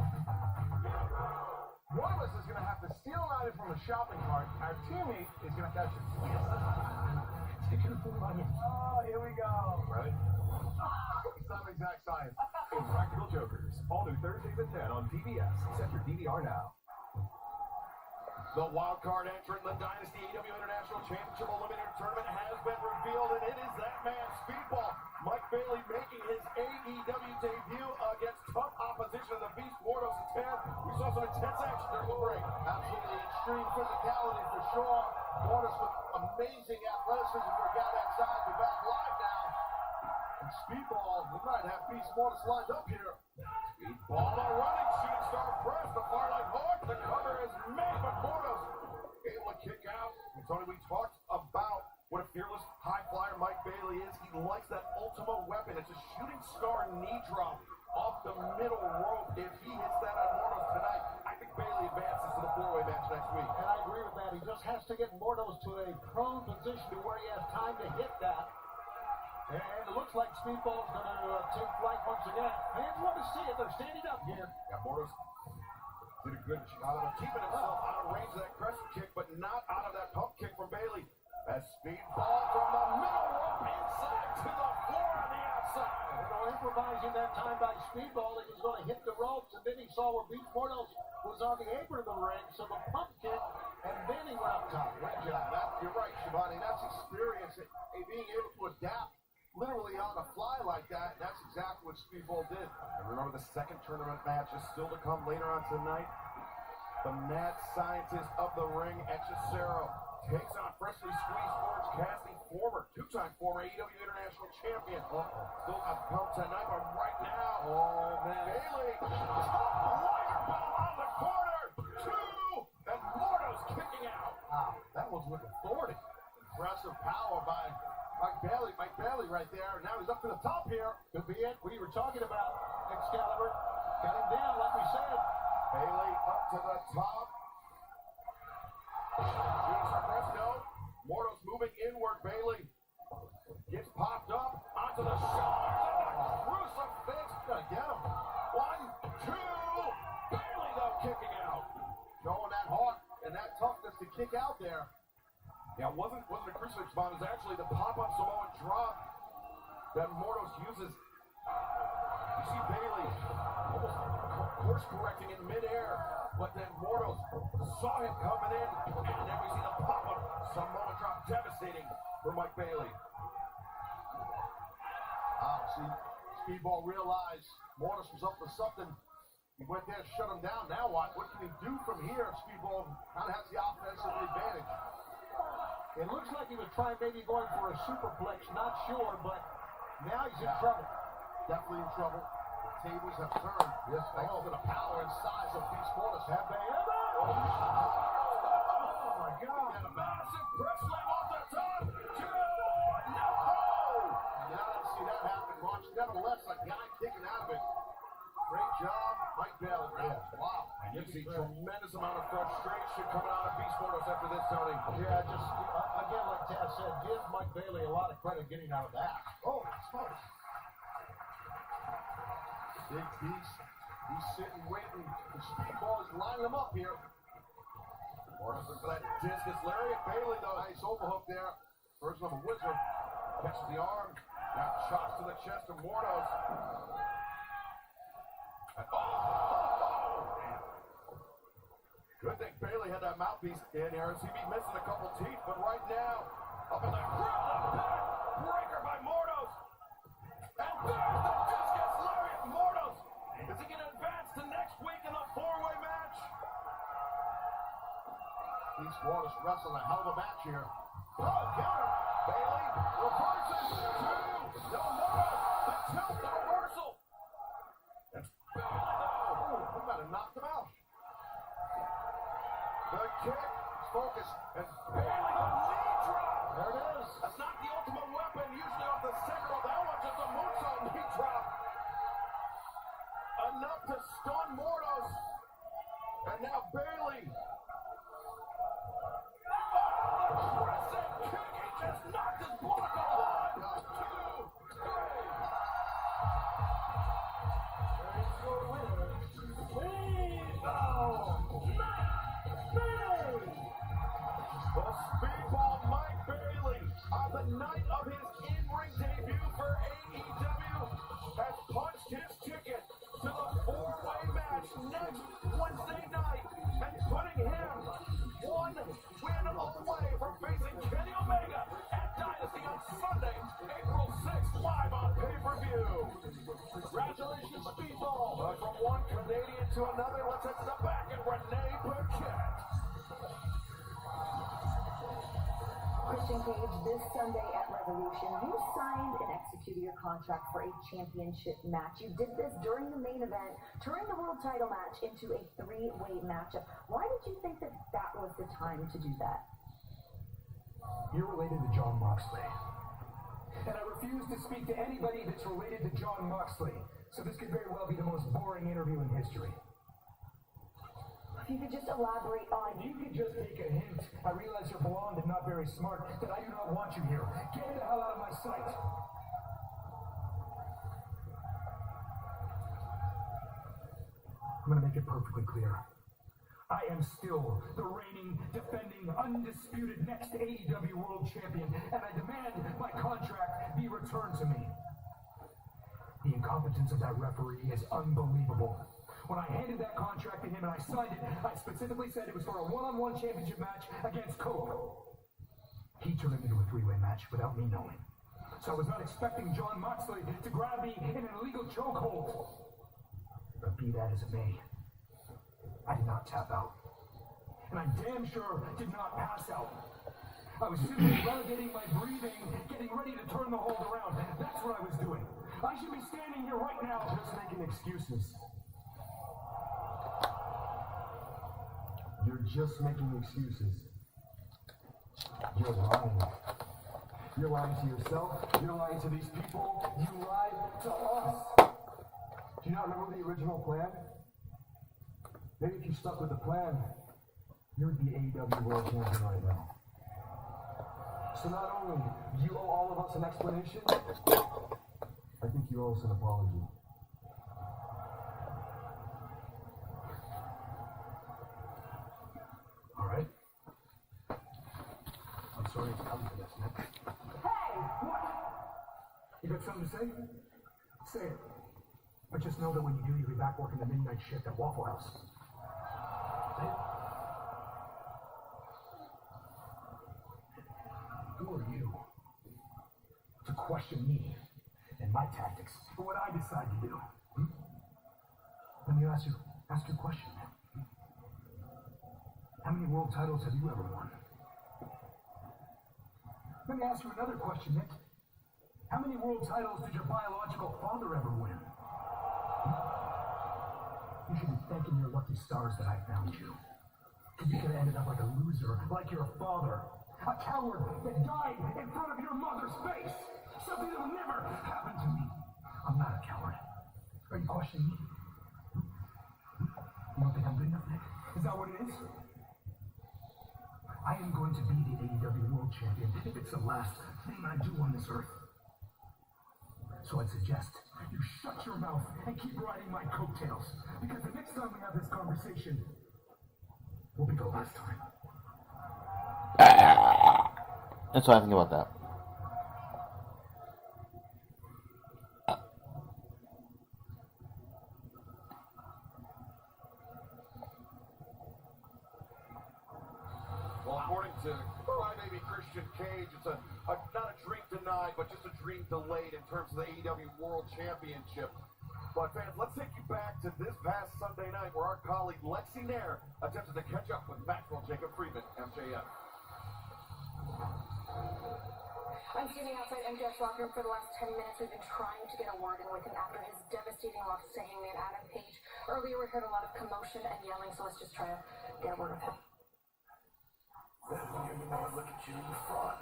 One of us is going to have to steal an item from a shopping cart. Our teammate is going to catch it. Oh, here we go. Ready? It's not exact science. Impractical Jokers. All new Thursdays at 10 on PBS. Set your DVR now. The wild card entrant in the Dynasty AEW International Championship Eliminator Tournament has been revealed, and it is that man, Speedball. Mike Bailey making his AEW debut against tough opposition of the Beast, Mordos and Tan. We saw some intense action during the break. Absolutely extreme physicality for sure. Mordos with amazing athleticism for a guy that size. We're back live now. And Speedball, we might have Beast Mordos lined up here. Speedball, a running shooting star press. The far line hard. The cover is made, but Mordos able to kick out. And Tony, we talked about what a fearless high flyer Mike Bailey is. He likes that ultimate weapon. It's a shooting star knee drop off the middle rope. If he hits that on Mordos tonight, I think Bailey advances to the four-way match next week. And I agree with that. He just has to get Mordos to a prone position to where he has time to hit that. And it looks like Speedball's going to take flight once again. Fans want to see it. They're standing up here. Yeah, Mordos did a good job of keeping himself out of range of that crescent kick, but not out of that pump kick from Bailey. As Speedball from the middle rope inside to the floor on the outside. Improvising that time by Speedball, he was going to hit the ropes, and then he saw where Beast Mordos was on the apron of the ring, so the pump kick, and then he went up top. Great job. You're right, Shivani. That's experience, being able to adapt literally on the fly like that. That's exactly what Speedball did. And remember, the second tournament match is still to come later on tonight. The mad scientist of the ring, Hechicero, takes on freshly squeezed Orange Cassidy, two-time former AEW International Champion. Still have come tonight, but right now, Bailey, top wire ball on the corner, and Mordos kicking out. Wow, that one's with authority. Impressive power by Mike Bailey right there. Now he's up to the top here. Could be it. We were talking about Excalibur. Got him down, like we said. Bailey up to the top. Mordos moving inward. Bailey gets popped up onto the shoulders and a crucifix. Gonna get him. 1, 2. Bailey though kicking out. Showing that kick out there. Yeah, it wasn't a crucifix bomb. It was actually the pop-up Samoan drop that Mordos uses. You see Bailey almost course correcting in midair, but then Mordos saw him coming in, and then we see the pop-up Samoan drop, devastating for Mike Bailey. See, Speedball realized Mordos was up to something. He went there, shut him down. Now what? What can he do from here? Speedball kind of has the offensive advantage. It looks like he was trying maybe going for a superplex, not sure, but now he's in trouble. Definitely in trouble. Tables have turned. Yes, thanks to the power and size of Beast Mordos. Have they ever? Oh my God. And a massive press slam off the top. No! Now let's see that happen, March. Nevertheless, a guy kicking out of it. Great job, Mike Bailey. Yeah. Wow. And you see tremendous amount of frustration coming out of Beast Mordos after this, Tony. Yeah, just, again, like Taz said, give Mike Bailey a lot of credit getting out of that. Oh, smart. Big Beast. He's sitting, waiting. The Speedball is lining him up here. Mordos looking for that discus lariat. Bailey, though, nice overhook there. Version of a wizard. Catches the arm. Now shots to the chest of Mordos. Good thing Bailey had that mouthpiece in there. He'd be missing a couple teeth, but right now, up in the grill, the back breaker by Mordos. And there's the discus lariat. Mordos, is he going to advance to next week in a four-way match? Beast Mordos wrestling a hell of a match here. Oh, counter. Bailey reverses. Two. No, Mordos. The tilt, the reversal. And Bailey, though. We might have knocked him out. The kick, focus, and Bailey, the knee drop. There it is. That's not the ultimate weapon. Usually off the center of that one, just a moonsault knee drop. Enough to stun Mordos. And now Bailey. Oh, aggressive kick. He just knocked his block off. 1, 2, 3. There is your winner. The Speedball Mike Bailey, on the night of his in-ring debut for AEW, has punched his ticket to the four-way match next Wednesday night and putting him one win away from facing Kenny Omega at Dynasty on Sunday, April 6th, live on pay-per-view. Congratulations, Speedball. From one Canadian to another, let's head to the back and Renee Paquette. Christian Cage, this Sunday at Revolution, you signed and executed your contract for a championship match. You did this during the main event, turning the world title match into a three-way matchup. Why did you think that that was the time to do that? You're related to John Moxley. And I refuse to speak to anybody that's related to John Moxley. So this could very well be the most boring interview in history. If you could just elaborate on... You could just take a hint. I realize you're blonde and not very smart, that I do not want you here. Get the hell out of my sight. I'm gonna make it perfectly clear. I am still the reigning, defending, undisputed next AEW World Champion, and I demand my contract be returned to me. The incompetence of that referee is unbelievable. When I handed that contract to him and I signed it, I specifically said it was for a one-on-one championship match against Cope. He turned it into a three-way match without me knowing. So I was not expecting John Moxley to grab me in an illegal chokehold. But be that as it may, I did not tap out. And I damn sure did not pass out. I was simply relegating my breathing, getting ready to turn the hold around. That's what I was doing. I should be standing here right now just making excuses. You're just making excuses. You're lying. You're lying to yourself. You're lying to these people. You lied to us. Do you not remember the original plan? Maybe if you stuck with the plan, you would be AEW World Champion right now. So not only do you owe all of us an explanation, I think you owe us an apology. All right? Hey! What? You got something to say? Say it. But just know that when you do, you'll be back working the midnight shift at Waffle House. Say it. Who are you to question me and my tactics for what I decide to do? Let me ask you a question. How many world titles have you ever won? Let me ask you another question, Nick. How many world titles did your biological father ever win? You should be thanking your lucky stars that I found you. Because you could have ended up like a loser, like your father. A coward that died in front of your mother's face. Something that will never happen to me. I'm not a coward. Are you questioning me? You don't think I'm good enough, Nick? Is that what it is? I am going to be the AEW World Champion if it's the last thing I do on this earth. So I'd suggest you shut your mouth and keep riding my coattails. Because the next time we have this conversation will be the last time. That's what I think about that. Well, according to Crybaby Christian Cage, it's not a dream denied, but just a dream delayed in terms of the AEW World Championship. But fans, let's take you back to this past Sunday night where our colleague Lexi Nair attempted to catch up with Maxwell Jacob Friedman, MJF. I'm standing outside MJF's locker room for the last 10 minutes. We've been trying to get a word in with him after his devastating loss to Hangman Adam Page. Earlier we heard a lot of commotion and yelling, so let's just try to get a word with him. Well, you know, look at you, you fraud.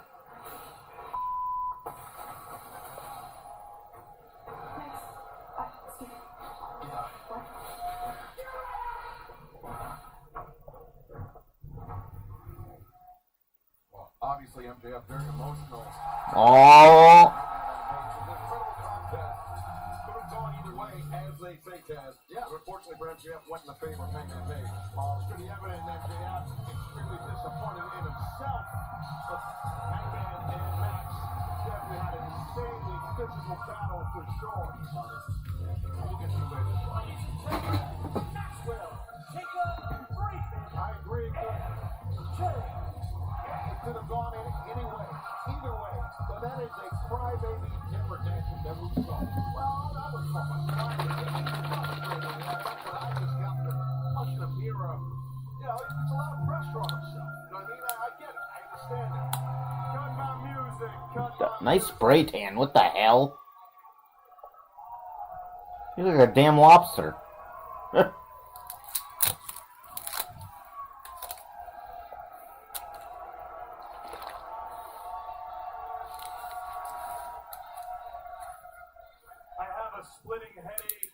Max, Steve. Yeah. What? Well, obviously MJF very emotional. Oh. Could have gone either way, as they say, Taz. Yeah, but unfortunately for MJF, went in the favor of Hangman Page. It's pretty evident MJF extremely disappointed in himself. But Hangman and Max definitely had an insanely physical battle for sure. We'll get to it later. Maxwell, Jacob Friedman. I agree. It could have gone anyway, either way. But that is a crybaby temper tantrum that we saw. Well, that was from a crybaby. That's what I just got to watching a mirror. You know, it's a lot of pressure on himself. You know what I mean? I get it. I understand it. Cut my music. Cut my Nice spray tan. What the hell? You look like a damn lobster. I have a splitting headache.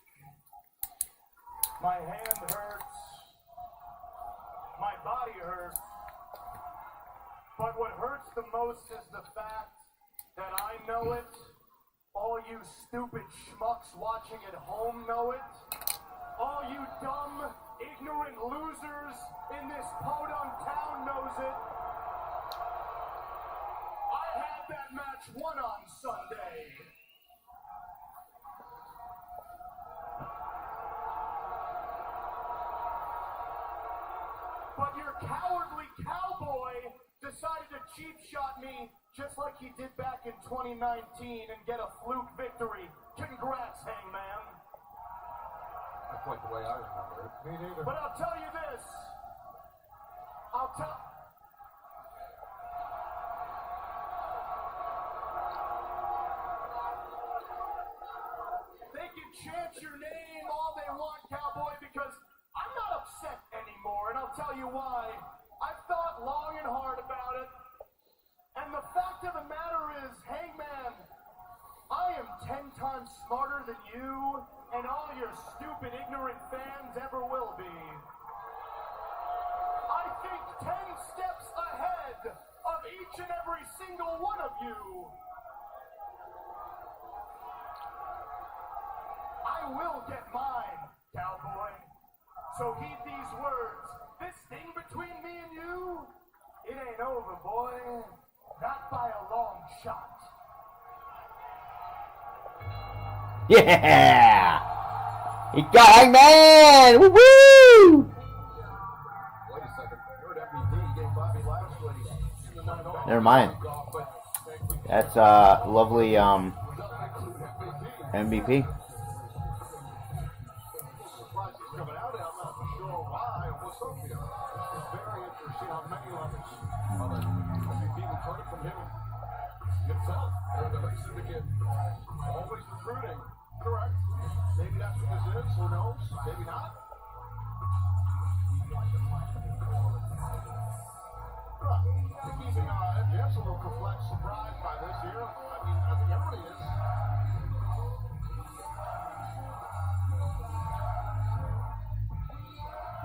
My hand hurts. My body hurts. But what hurts the most is the fact that I know it. All you stupid schmucks watching at home know it. All you dumb, ignorant losers in this podunk town knows it. I had that match won on Sunday. But your cowardly cowboy decided to cheap shot me just like he did back in 2019 and get a fluke victory. Congrats, Hangman. Not quite the way I remember it. Me neither. But I'll tell you this. They can chant your name all they want, cowboy, because I'm not upset anymore, and I'll tell you why. I've thought long and hard about it, and the fact of the matter is, Hangman, I am 10 times smarter than you and all your stupid, ignorant fans ever will be. I think 10 steps ahead of each and every single one of you. I will get mine, cowboy. So heed these words. This thing between me and you, it ain't over, boy. Not by a long shot. Yeah! He got Hangman! Woo woo! Wait a second. You're at MVP. Gave Bobby Lashley the 9-0. Never mind. That's lovely MVP. Surprised he's coming out. I'm not sure why or what's up here. It's very interesting on many levels. MVP we've heard it from him himself. And the race syndicate always recruiting. Correct. Maybe that's what this is. Who knows? Maybe not. Keeping MJF's a little perplexed, surprised by this here. I mean, I think everybody is.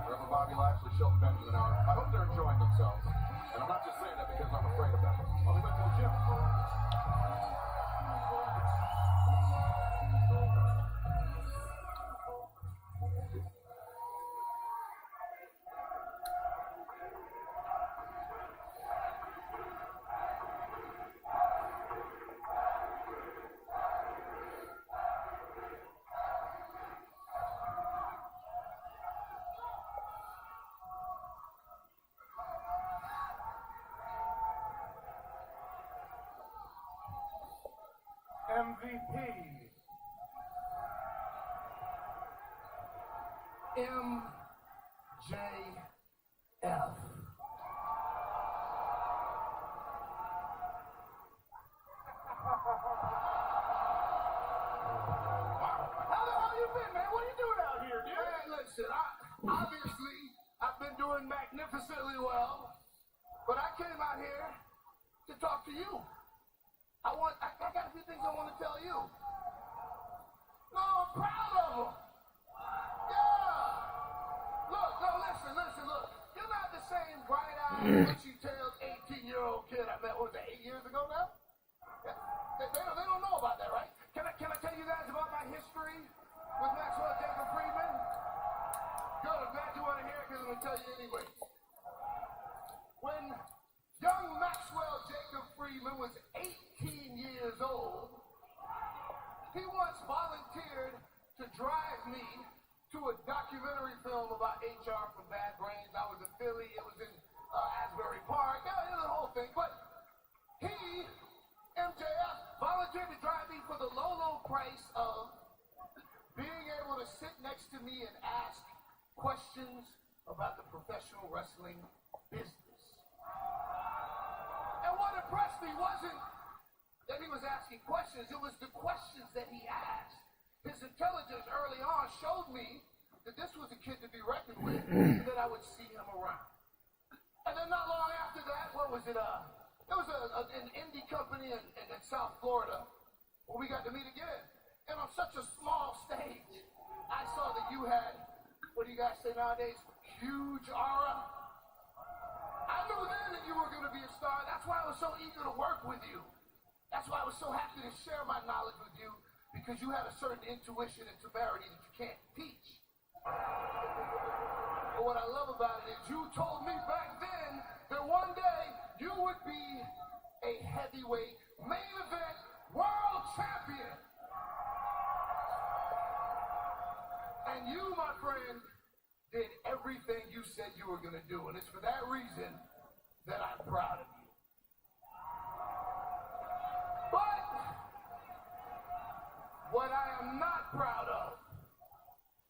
Reverend Bobby Lashley, Shelton Benjamin are. I hope they're enjoying themselves. And I'm not just saying that because I'm afraid of them. I'll be back to the gym. MVP. MJF. How the hell you been, man? What are you doing out here, dude? Man, listen, I've been doing magnificently well, but I came out here to talk to you. I got a few things I want to tell you. No, I'm proud of them. Yeah. Look. You're not the same bright-eyed, bushy-tailed 18-year-old kid I met, what was it, 8 years ago now? Yeah. They don't know about that, right? Can I tell you guys about my history with Maxwell Jacob Friedman? Good, I'm glad you want to hear it because I'm going to tell you anyway. When young Maxwell Jacob Friedman was 18 years old, he once volunteered to drive me to a documentary film about HR for Bad Brains. I was in Philly. It was in Asbury Park. Yeah, it was the whole thing. But he, MJF, volunteered to drive me for the low price of being able to sit next to me and ask questions about the professional wrestling business. And what impressed me wasn't that he was asking questions, it was the questions that he asked. His intelligence early on showed me that this was a kid to be reckoned with, and that I would see him around. And then not long after that, what was it? There was an indie company in South Florida where we got to meet again. And on such a small stage, I saw that you had, what do you guys say nowadays, huge aura. I knew then that you were going to be a star. That's why I was so eager to work with you. That's why I was so happy to share my knowledge with you, because you had a certain intuition and temerity that you can't teach. But what I love about it is you told me back then that one day you would be a heavyweight main event world champion. And you, my friend, did everything you said you were going to do. And it's for that reason that I'm proud of you. But what I am not proud of,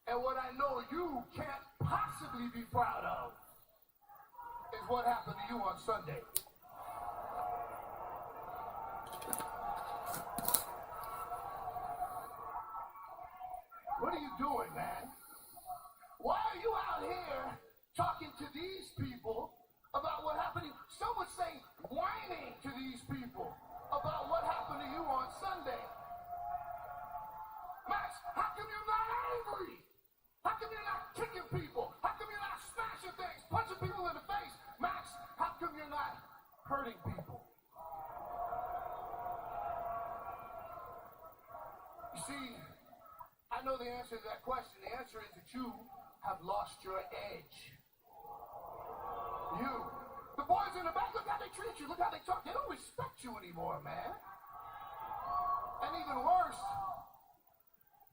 and what I know you can't possibly be proud of, is what happened to you on Sunday. What are you doing, man? Why are you out here talking to these people about what happened to you? Some would say whining to these people about what happened to you on Sunday. Max, how come you're not angry? How come you're not kicking people? How come you're not smashing things, punching people in the face? Max, how come you're not hurting people? You see, I know the answer to that question. The answer is that you have lost your edge. You, The boys in the back, look how they treat you. Look how they talk. They don't respect you anymore, man. And even worse,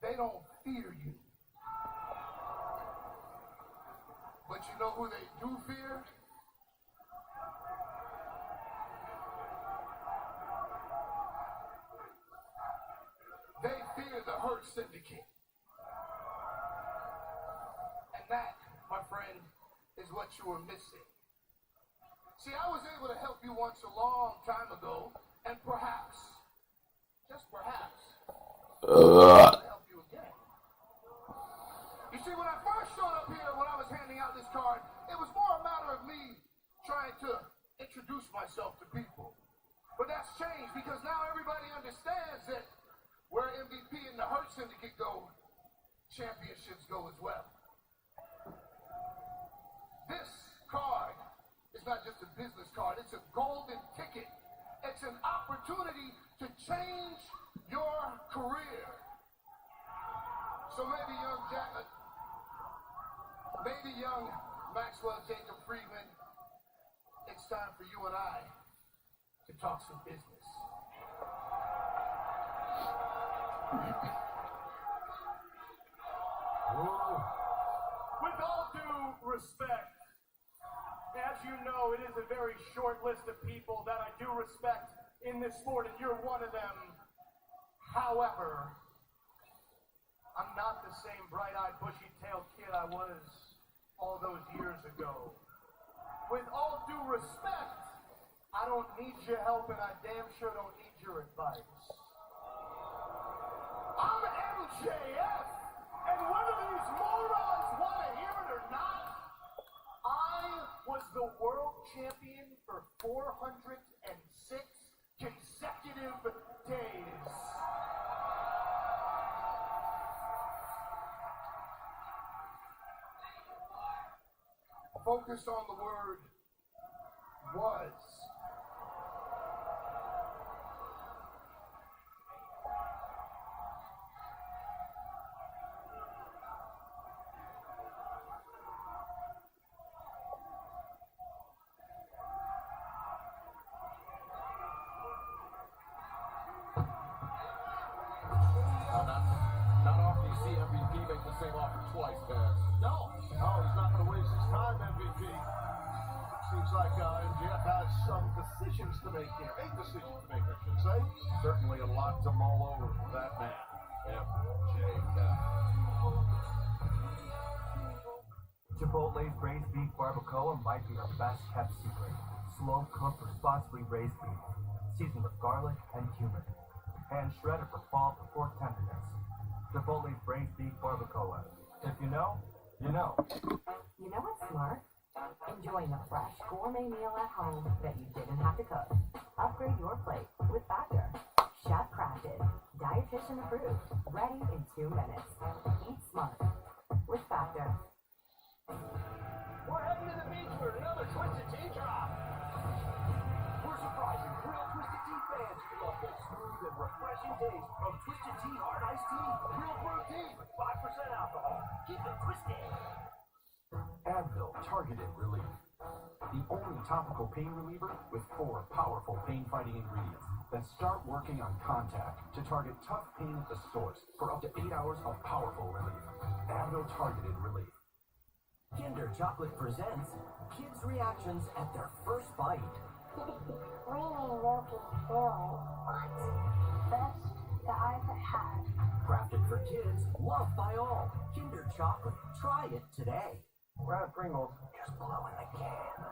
they don't fear you. But you know who they do fear? They fear the Hurt Syndicate. And that, my friend, is what you were missing. See, I was able to help you once a long time ago, and perhaps, just perhaps, I'll help you again. You see, when I first showed up here, when I was handing out this card, it was more a matter of me trying to introduce myself to people. But that's changed because now everybody understands that where MVP and the Hurt Syndicate go, championships go as well. This card is not just a business card, it's a golden ticket. It's an opportunity to change your career. So maybe young Maxwell Jacob Friedman, it's time for you and I to talk some business. With all due respect, as you know, it is a very short list of people that I do respect in this sport, and you're one of them. However, I'm not the same bright-eyed, bushy-tailed kid I was all those years ago. With all due respect, I don't need your help, and I damn sure don't need your advice. I'm MJF, and whether these morons want to hear it or not, I was the world champion for 406 consecutive days. Focus on the word was. Not often you see MVP make the same offer twice, Bears. No, he's not going to waste his time, MVP. Seems like MJF has some decisions to make here. A decision to make, I should say. Certainly a lot to mull over for that man. MJF. Chipotle's braised beef barbacoa might be our best kept secret. Slow cooked, responsibly raised beef, seasoned with garlic and cumin. Hand shredded for fall to pork tenderness. Chipotle's braised beef barbacoa. If you know, you know. You know what's smart? Enjoying a fresh gourmet meal at home that you didn't have to cook. Upgrade your plate with Factor. Chef crafted, dietitian approved, ready in 2 minutes. Eat smart with Factor. We're heading to the beach for another Twisted Tea drop. We're surprising real Twisted Tea fans who love the smooth and refreshing taste of Twisted Tea Hard Iced Tea. Real brew tea with 5% alcohol. Keep it twisted. Advil Targeted Relief. The only topical pain reliever with 4 powerful pain-fighting ingredients that start working on contact to target tough pain at the source for up to 8 hours of powerful relief. Advil Targeted Relief. Kinder Chocolate presents kids' reactions at their first bite. Creamy, milky filling. What? Best that I've had. Crafted for kids, loved by all. Kinder Chocolate. Try it today. We're out of Pringles. Just blow in the can.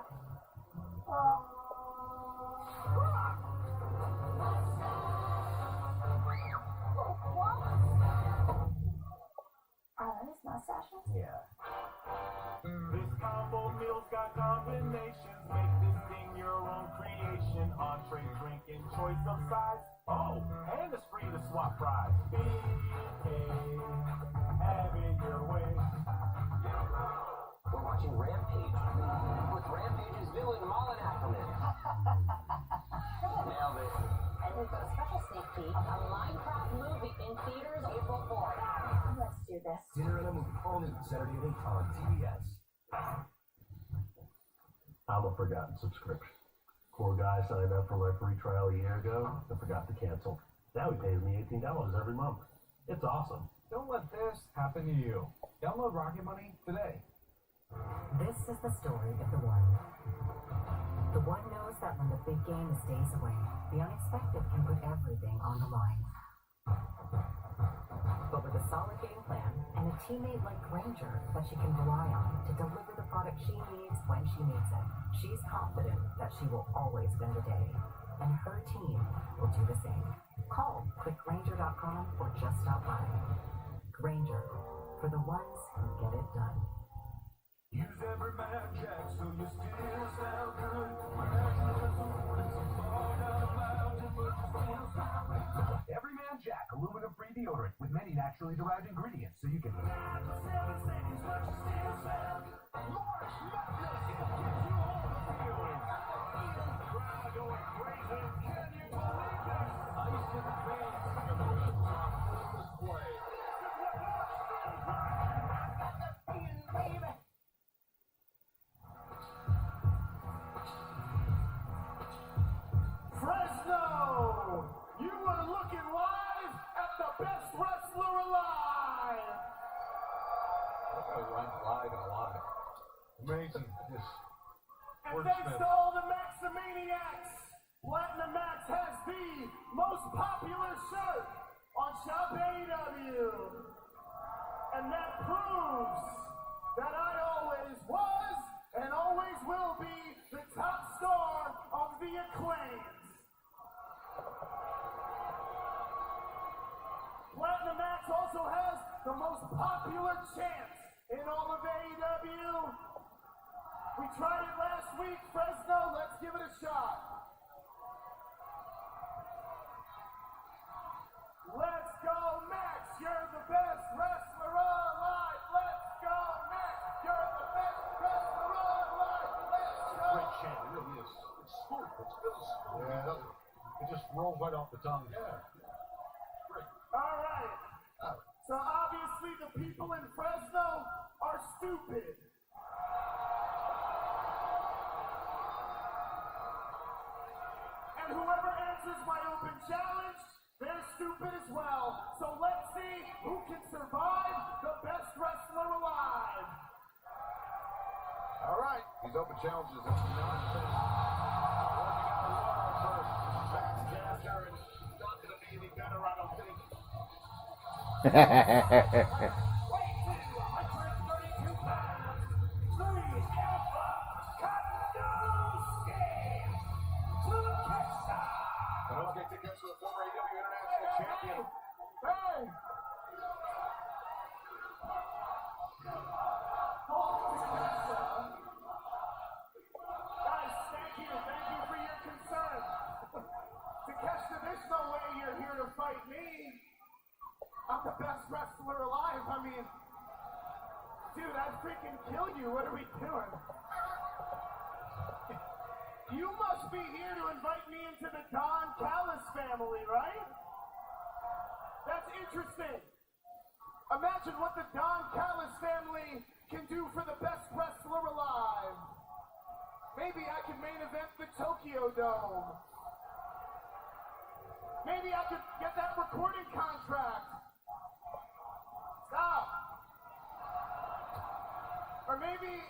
Are those mustaches? Yeah. This combo meal's got combinations. Make this thing your own creation. Entree, drink, and choice of size. Oh, and it's free to swap fries. BK, have it your way. We're watching Rampage with Rampage's villain Malin Ackerman. Nailed it. And we've got a special sneak peek. A Minecraft movie in theaters April 4th. Let's do this. Dinner and a movie. All new Saturday at 8 on TBS. I'm a forgotten subscription. Poor guy signed up for my free trial a year ago and forgot to cancel. Now he pays me $18 every month. It's awesome. Don't let this happen to you. Download Rocket Money today. This is the story of the one. The one knows that when the big game is days away, the unexpected can put everything on the line. But with a solid game plan and a teammate like Granger that she can rely on to deliver the product she needs when she needs it, she's confident that she will always win the day. And her team will do the same. Call quickgranger.com or just stop by. Granger, for the ones who get it done. Use every man jack so you still sound good. Every Man Jack aluminum-free deodorant with many naturally derived ingredients so you can... Fresno! You are looking live at the best wrestler alive! That runs live and alive. Amazing. Just And thanks to all the Maximaniacs, Platinum Max has the most popular shirt on Shop AEW. And that proves that I always was and always will be the top star of the Acclaimed. Platinum Max also has the most popular chant in all of AEW. We tried it last week, Fresno, let's give it a shot. Let's go, Max, you're the best wrestler alive. Let's go, Max, you're the best wrestler alive. Let's go. Great chant, it really is. It's smooth, it's really smooth. Yeah. It just rolls right off the tongue. Yeah. Great. All right. So obviously the people in Fresno are stupid. And whoever answers my open challenge, they're stupid as well. So let's see who can survive the best wrestler alive. All right, these open challenges are not working out well for Max Caster, and it's not going to be any better, I don't think. And let's get tickets to the former AEW International Champion. Hey! Guys, thank you for your concern. Takeshita, there's no way you're here to fight me. I'm the best wrestler alive. I mean, dude, I'd freaking kill you. What are we doing? You must be here to invite me into the Don Callis family, right? That's interesting. Imagine what the Don Callis family can do for the best wrestler alive. Maybe I could main event the Tokyo Dome. Maybe I could get that recording contract. Stop. Or maybe,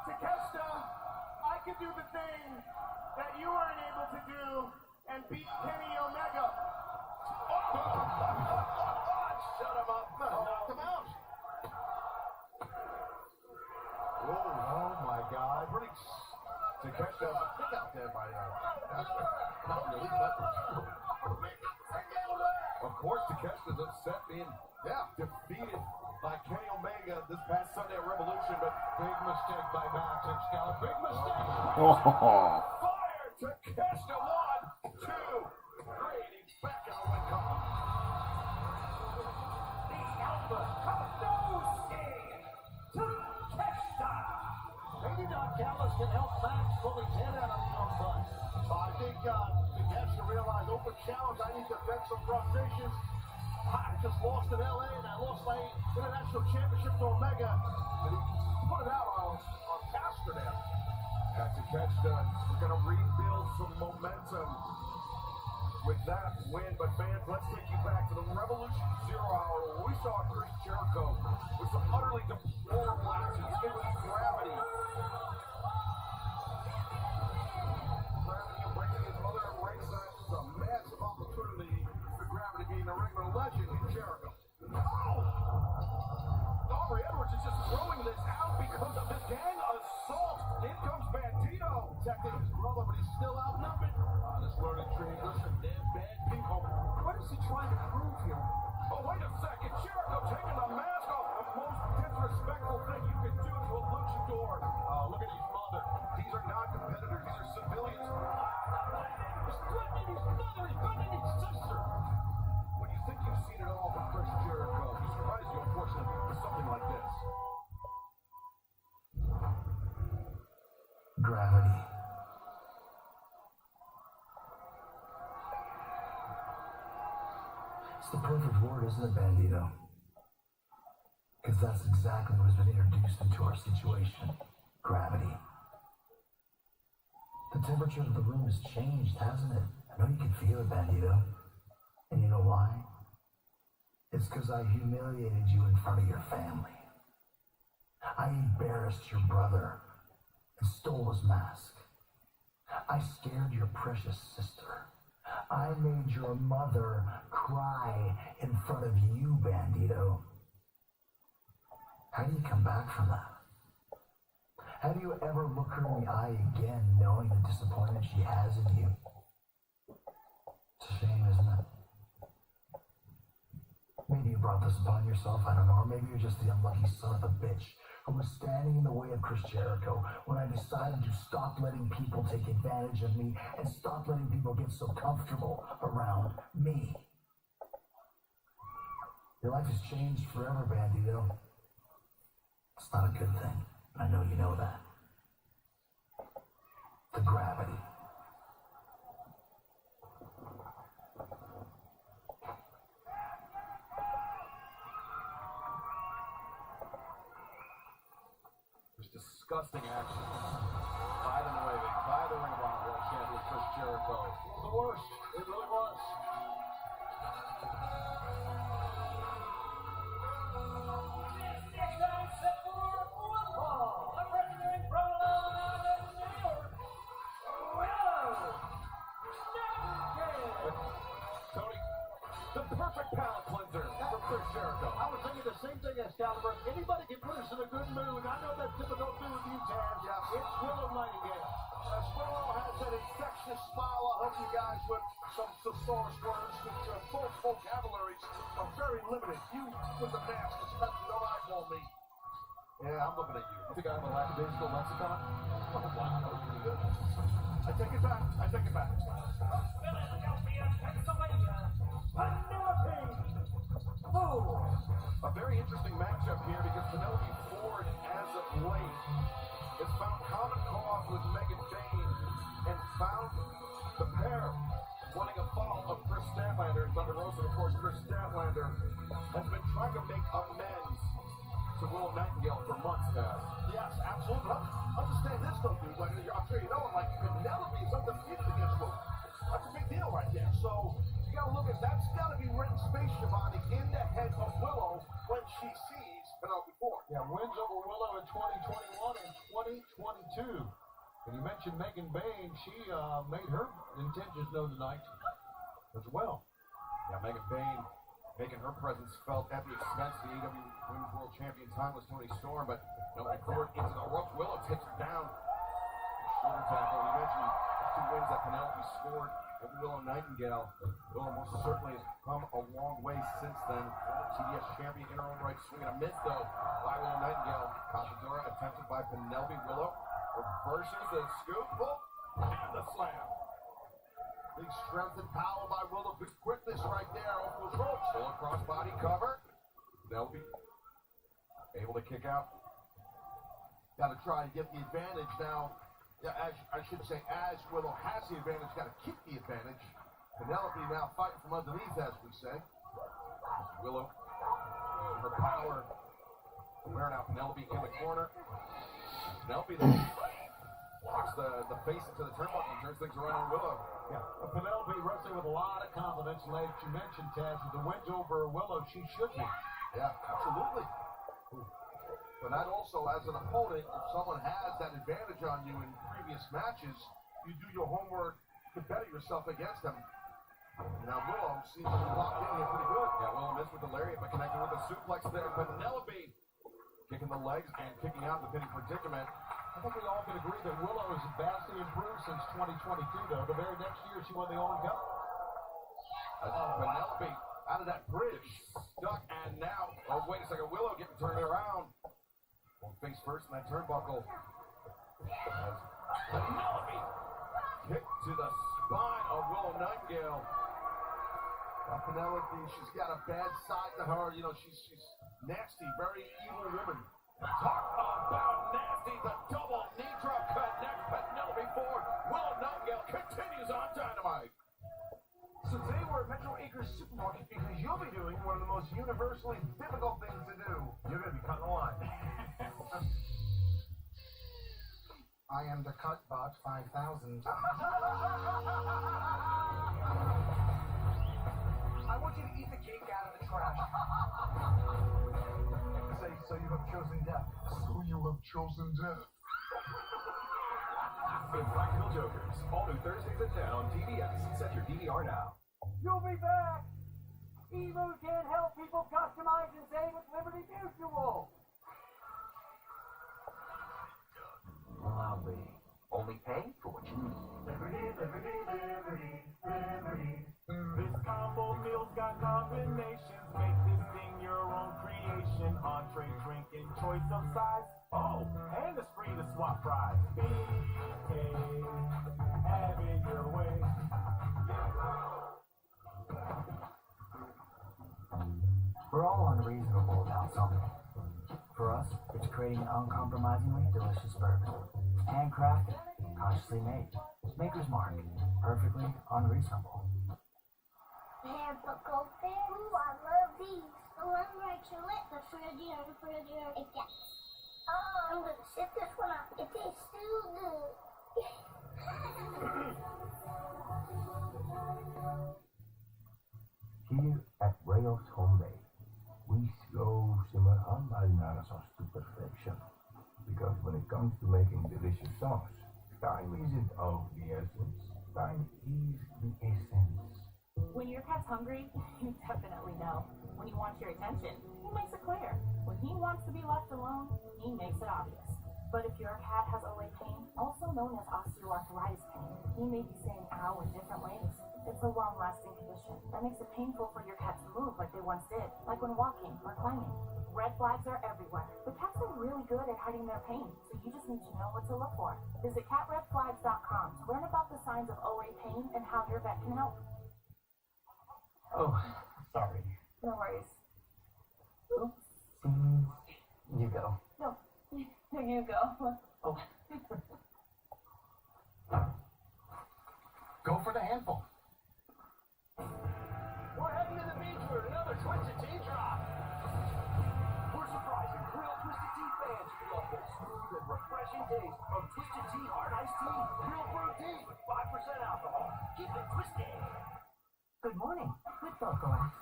Takeshita, I could do the thing that you weren't able to do and beat Kenny Omega. Shut him up. Knock him out. Oh my God. Pretty Takeshita kick out there by Caster. Not really, but of course Takeshita's upset being defeated by Kenny Omega this past Sunday at Revolution, but big mistake by Max and Scala. Big mistake. Fire! Takeshita 1, 2, 3. He's back on the win column. The Alpha Kapnowski Takeshita. Maybe Don Callis can help Max pull his head out of the young butt. I think Takeshita realized open challenge. I need to vent some frustrations. I just lost in LA and I lost my international championship to Omega. And he put it out on Caster there. That's a catch done. We're going to rebuild some momentum with that win. But fans, let's take you back to the Revolution 0 Hour where we saw Chris Jericho with some utterly deplorable actions. It was gravity. Gravity embracing his mother at ringside. It's a massive opportunity for Gravity being a regular legend in Jericho. Oh! Aubrey Edwards is just throwing this out because of the gang assault. In comes Bandito. Protecting his brother, but he's still outnumbered. This learning tree, listen, damn bad people. What is he trying to prove here? Oh, wait a second. Jericho taking the mask off. The most disrespectful thing you can do to a luchador. Look at his mother. These are not competitors. These are civilians. He's threatening his mother. He's threatening his sister. When you think you've seen it all from Chris Jericho, he surprises you, unfortunately, with something like this. Gravity. It's the perfect word, isn't it, Bandito? Because that's exactly what has been introduced into our situation. Gravity. The temperature of the room has changed, hasn't it? I know you can feel it, Bandito. And you know why? It's because I humiliated you in front of your family. I embarrassed your brother and stole his mask. I scared your precious sister. I made your mother cry in front of you, Bandito. How do you come back from that? How do you ever look her in the eye again knowing the disappointment she has in you? It's a shame, isn't it? Maybe you brought this upon yourself, I don't know, or maybe you're just the unlucky son of a bitch who was standing in the way of Chris Jericho when I decided to stop letting people take advantage of me and stop letting people get so comfortable around me. Your life has changed forever, Bandito. It's not a good thing. I know you know that. The gravity. Disgusting action by the Ring of Honor World Champion Chris Jericho. It was the worst. It really was. Tony, the perfect palate cleanser for Chris Jericho. I was thinking the same thing, Excalibur. Anybody can put us in a good mood. I know that's difficult to do with you, Taz. Yeah. It's Willow Nightingale. Willow has that infectious smile. I hope you guys with some thesaurus words, because your both vocabularies are very limited. You with the mask, especially, don't eyeball me. Yeah, I'm looking at you. You think I have a lackadaisical lexicon? Oh, wow, that was pretty good. I take it back. I take it back. Philadelphia, Pennsylvania. A very interesting matchup here because Penelope Ford, as of late, has found common cause with Megan Bayne and found the pair wanting a fall of Chris Statlander and Thunder Rosa. Of course, Chris Statlander has been trying to make amends to Willow Nightingale for months now. Yes, absolutely. Understand this though, dude. Like, I'm sure you know, like Penelope is undefeated against Willow. That's a big deal right there. So you gotta look at that's gotta be rent space, Shivani, in the head of Willow when she sees Penelope Ford. Yeah, wins over Willow in 2021 and 2022. And you mentioned Megan Bayne. She made her intentions known tonight as well. Yeah, Megan Bayne making her presence felt at the expense of the AEW Women's World Champion Timeless Toni Storm, but Penelope Ford into the ropes. Willow takes her down. Shoulder tackle. And you mentioned the two wins that Penelope scored over Willow Nightingale. Willow most certainly has come a long way since then. TBS champion in her own right, swinging a miss though by Willow Nightingale. Casadora attempted by Penelope. Willow reverses the scoop, and the slam. Big strength and power by Willow. Good quickness right there off those ropes. Full cross body cover. Penelope able to kick out. Got to try to get the advantage now. Yeah, I should say, as Willow has the advantage, got to keep the advantage. Penelope now fighting from underneath, as we say. Willow, her power, wearing out Penelope in the corner. Penelope, walks the face into the turnbuckle and turns things around on Willow. Yeah, Penelope wrestling with a lot of confidence, like you mentioned, Taz, with the wins over Willow, she should be. Yeah, absolutely. But that also, as an opponent, if someone has that advantage on you in previous matches, you do your homework to better yourself against them. Now Willow seems to be locked in here pretty good. Yeah, Willow missed with the lariat, but connected with the suplex there. Penelope kicking the legs and kicking out the pinning predicament. I think we all can agree that Willow has vastly improved since 2022, though. The very next year, she won the Owen Cup. Penelope out of that bridge, stuck, and now, oh, wait a second, Willow getting turned around. Face first in that turnbuckle. As Penelope kick to the spine of Willow Nightingale. Penelope, she's got a bad side to her. You know, she's nasty, very evil woman. Talk about nasty. The double knee drop connects Penelope forward. Willow Nightingale continues on Dynamite. So today we're at Metro Acres Supermarket because you'll be doing one of the most universally difficult things to do. You're going to be cutting a line. I am the Cutbot 5000. I want you to eat the cake out of the trash. Say, so you have chosen death. So you have chosen death. Impractical Jokers, all new Thursdays at 10 on TBS. Set your DVR now. You'll be back! Evo can't help people customize and save with Liberty Mutual! Loudly. Only pay for what you need. Liberty, liberty, liberty, liberty. This combo meal's got combinations. Make this thing your own creation. Entree, drink, and choice of size. Oh, and it's free to swap fries. BK, have it your way. We're all unreasonable about something. For us, it's creating uncompromisingly delicious bourbon. Handcrafted, consciously made. Maker's Mark, perfectly unreasonable. Typical fan. Ooh, I love these. The one right to it, the refrigerator, it gets. Oh, I'm gonna sit this one up. It tastes too good. Here at Rayo's Home Base, we slow simmer our marinara sauce to perfection. Because when it comes to making delicious sauce, time isn't of the essence. Time is the essence. When your cat's hungry, you definitely know. When he wants your attention, he makes it clear. When he wants to be left alone, he makes it obvious. But if your cat has OA pain, also known as osteoarthritis pain, he may be saying ow in different ways. It's a long-lasting condition that makes it painful for your cat to move like they once did, like when walking or climbing. Red flags are everywhere, but cats are really good at hiding their pain, so you just need to know what to look for. Visit catredflags.com to learn about the signs of OA pain and how your vet can help. Oh, sorry. No worries. Oops. You go. No, here you go. Oh. Go for the handful. We're heading to the beach for another Twisted Tea drop. We're surprising grilled Twisted Tea fans who love the smooth and refreshing taste of Twisted Tea Hard Iced Tea. Real brew tea with 5% alcohol. Keep it twisted. Good morning with Vocalax.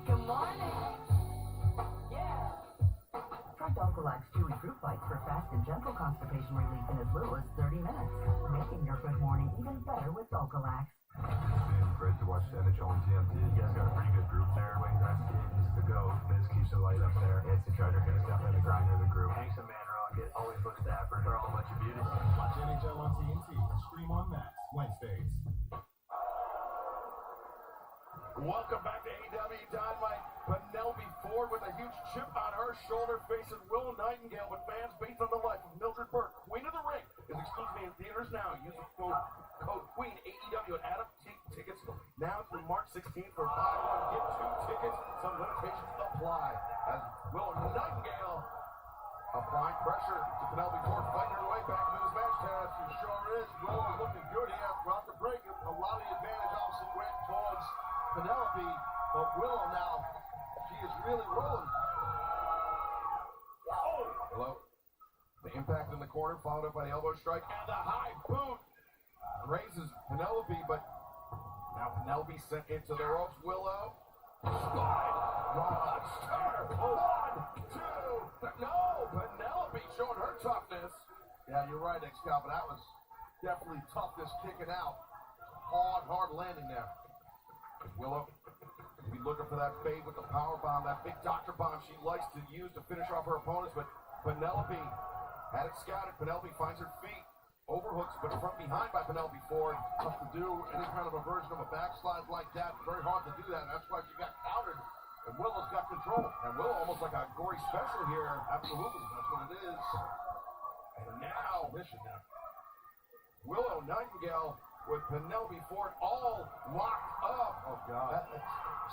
Good morning. Yeah. Try Vocalax Chewy Fruit Bites for fast and gentle constipation relief in as little as 30 minutes. Making your good morning even better with Vocalax. And great to watch the NHL and TNT. You guys got a pretty good group there. Wayne Gretzky is the GOAT. Biz keeps it light up there. It's the treasure case, definitely the grinder of the group. Hanks and Man Rocket always looks dapper. They're all a bunch of beauties. Watch NHL on TNT. Stream on Max Wednesdays. Welcome back to AEW Dynamite. Penelope Ford with a huge chip on her shoulder facing Willow Nightingale, but fans based on the life of Mildred Burke, Queen of the Ring, is exclusively in theaters now. Use the code Queen AEW at Adam Tickets now through March 16th for buy one, get two tickets. Some limitations apply. As Willow Nightingale applying pressure to Penelope Ford, fighting her way back into this match. Taz, she sure is. Willow looking good here throughout the break. A lot of the advantage obviously went towards Penelope, but Willow now, she is really rolling. Oh! Hello? The impact in the corner, followed up by the elbow strike, and the high boot raises Penelope, but now Penelope sent into the ropes. Willow, slide, monster, 1, 2, no, Penelope showing her toughness. Yeah, you're right, Excalibur, that was definitely toughness kicking out. Hard landing there. Willow, be looking for that bait with the power bomb, that big doctor bomb she likes to use to finish off her opponents, but Penelope had it scouted. Penelope finds her feet, overhooks, but from behind by Penelope Ford. Tough to do any kind of a version of a backslide like that. Very hard to do that, and that's why she got countered. And Willow's got control. And Willow almost like a gory special here. Absolutely, that's what it is. And now, Willow Nightingale with Penelope Ford all locked up. Oh, God.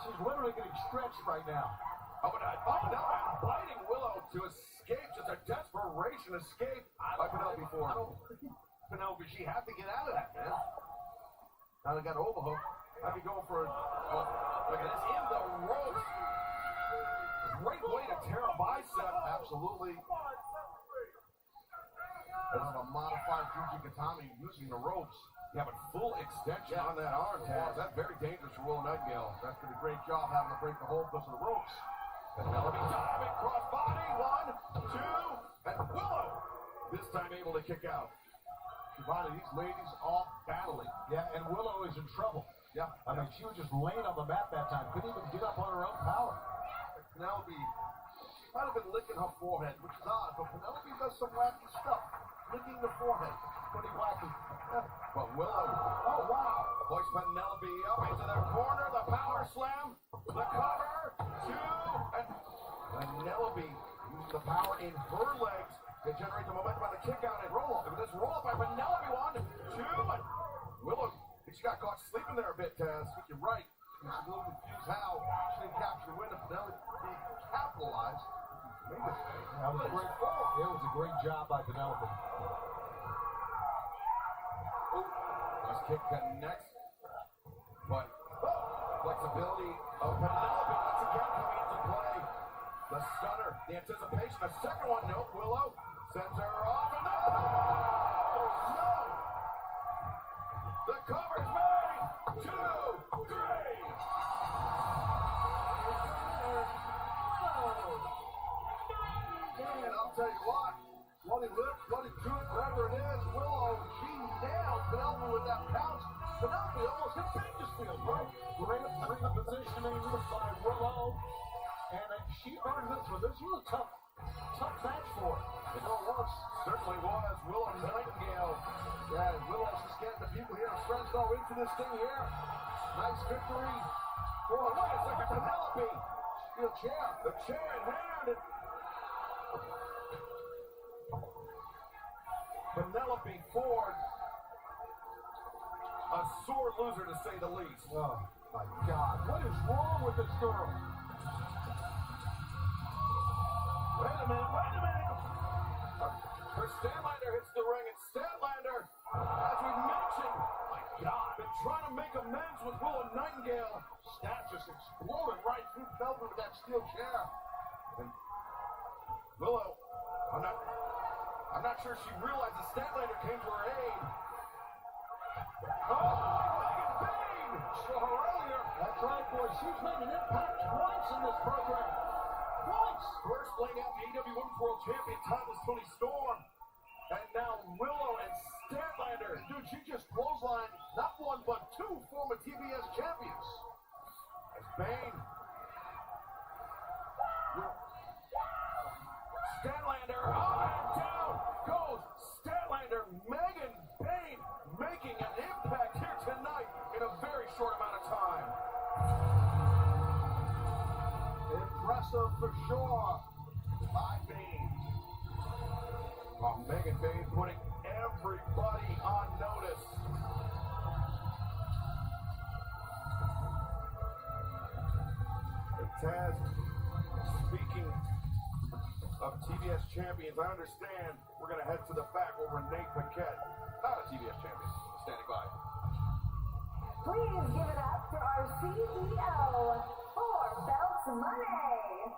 She's literally getting stretched right now. Penelope biting Willow to escape. Just a desperation escape by Penelope Ford. Penelope, she had to get out of that, man. Now they got overhook. I'd be going for a... look at this, in the ropes. Great way to tear a bicep. Absolutely. That's a modified Fujikatami using the ropes. Yeah, but full extension on that arm, Taz. That's very dangerous for Willow Nightingale. That's did a great job having to break the hold because of the ropes. Penelope diving cross body. 1, 2, and Willow this time able to kick out. Shivani, these ladies all battling. Yeah, and Willow is in trouble. Yeah. I mean, she was just laying on the mat that time. Couldn't even get up on her own power. Penelope might have been licking her forehead, which is odd, but Penelope does some wacky stuff. Licking the forehead. Pretty wacky. But Willow, oh wow, hoists Penelope up into their corner, the power slam, the cover, 2, and Penelope uses the power in her legs to generate the momentum on the kick out and roll off. Look at this roll up by Penelope, 1, 2, and Willow, she got caught sleeping there a bit, Taz. You're right. She's a little confused how she didn't capture the win and Penelope capitalized. That was a great fall. It was a great job by Penelope. This kick connects, but flexibility of Penelope once again coming into play. The stunner, the anticipation, the second one, no, Willow sends her off, and no! The cover's made! 2, 3! And I'll tell you what, bloody lips, bloody tooth, whatever it is, Willow, she nailed Penelope with that pounce. Penelope almost hit Bakersfield, right? Great repositioning by Willow. And she earned this one. This was a tough match for her. It was, certainly was. Willow Nightingale. Yeah, Willow's just getting the people here in Fresno into this thing here. Nice victory. Oh, wait a second, Penelope. Steel chair. The chair in hand. Penelope Ford, a sore loser to say the least. Oh my God, what is wrong with this girl? Wait a minute. Her Stanlander hits the ring, and Stanlander, as we mentioned, my God, been trying to make amends with Willow Nightingale. Stat just exploded right through Penelope with that steel chair. And Willow, I'm not sure she realized the Statlander came to her aid. Oh, Megan Bain! Saw her earlier. That's right, boy. She's made an impact twice in this program. Twice! First laying out the AEW Women's World Champion, timeless Toni Storm. And now Willow and Statlander. Dude, she just clotheslined not one, but 2 former TBS champions. As Bain. Statlander, and down goes Statlander. Megan Bain making an impact here tonight in a very short amount of time. Impressive for sure. By Bain. Oh, Megan Bain putting everybody on notice. And Taz, speaking of TBS champions, I understand we're going to head to the back over Nate Paquette, not a TBS champion, standing by. Please give it up for our CEO, 4 Belts Money.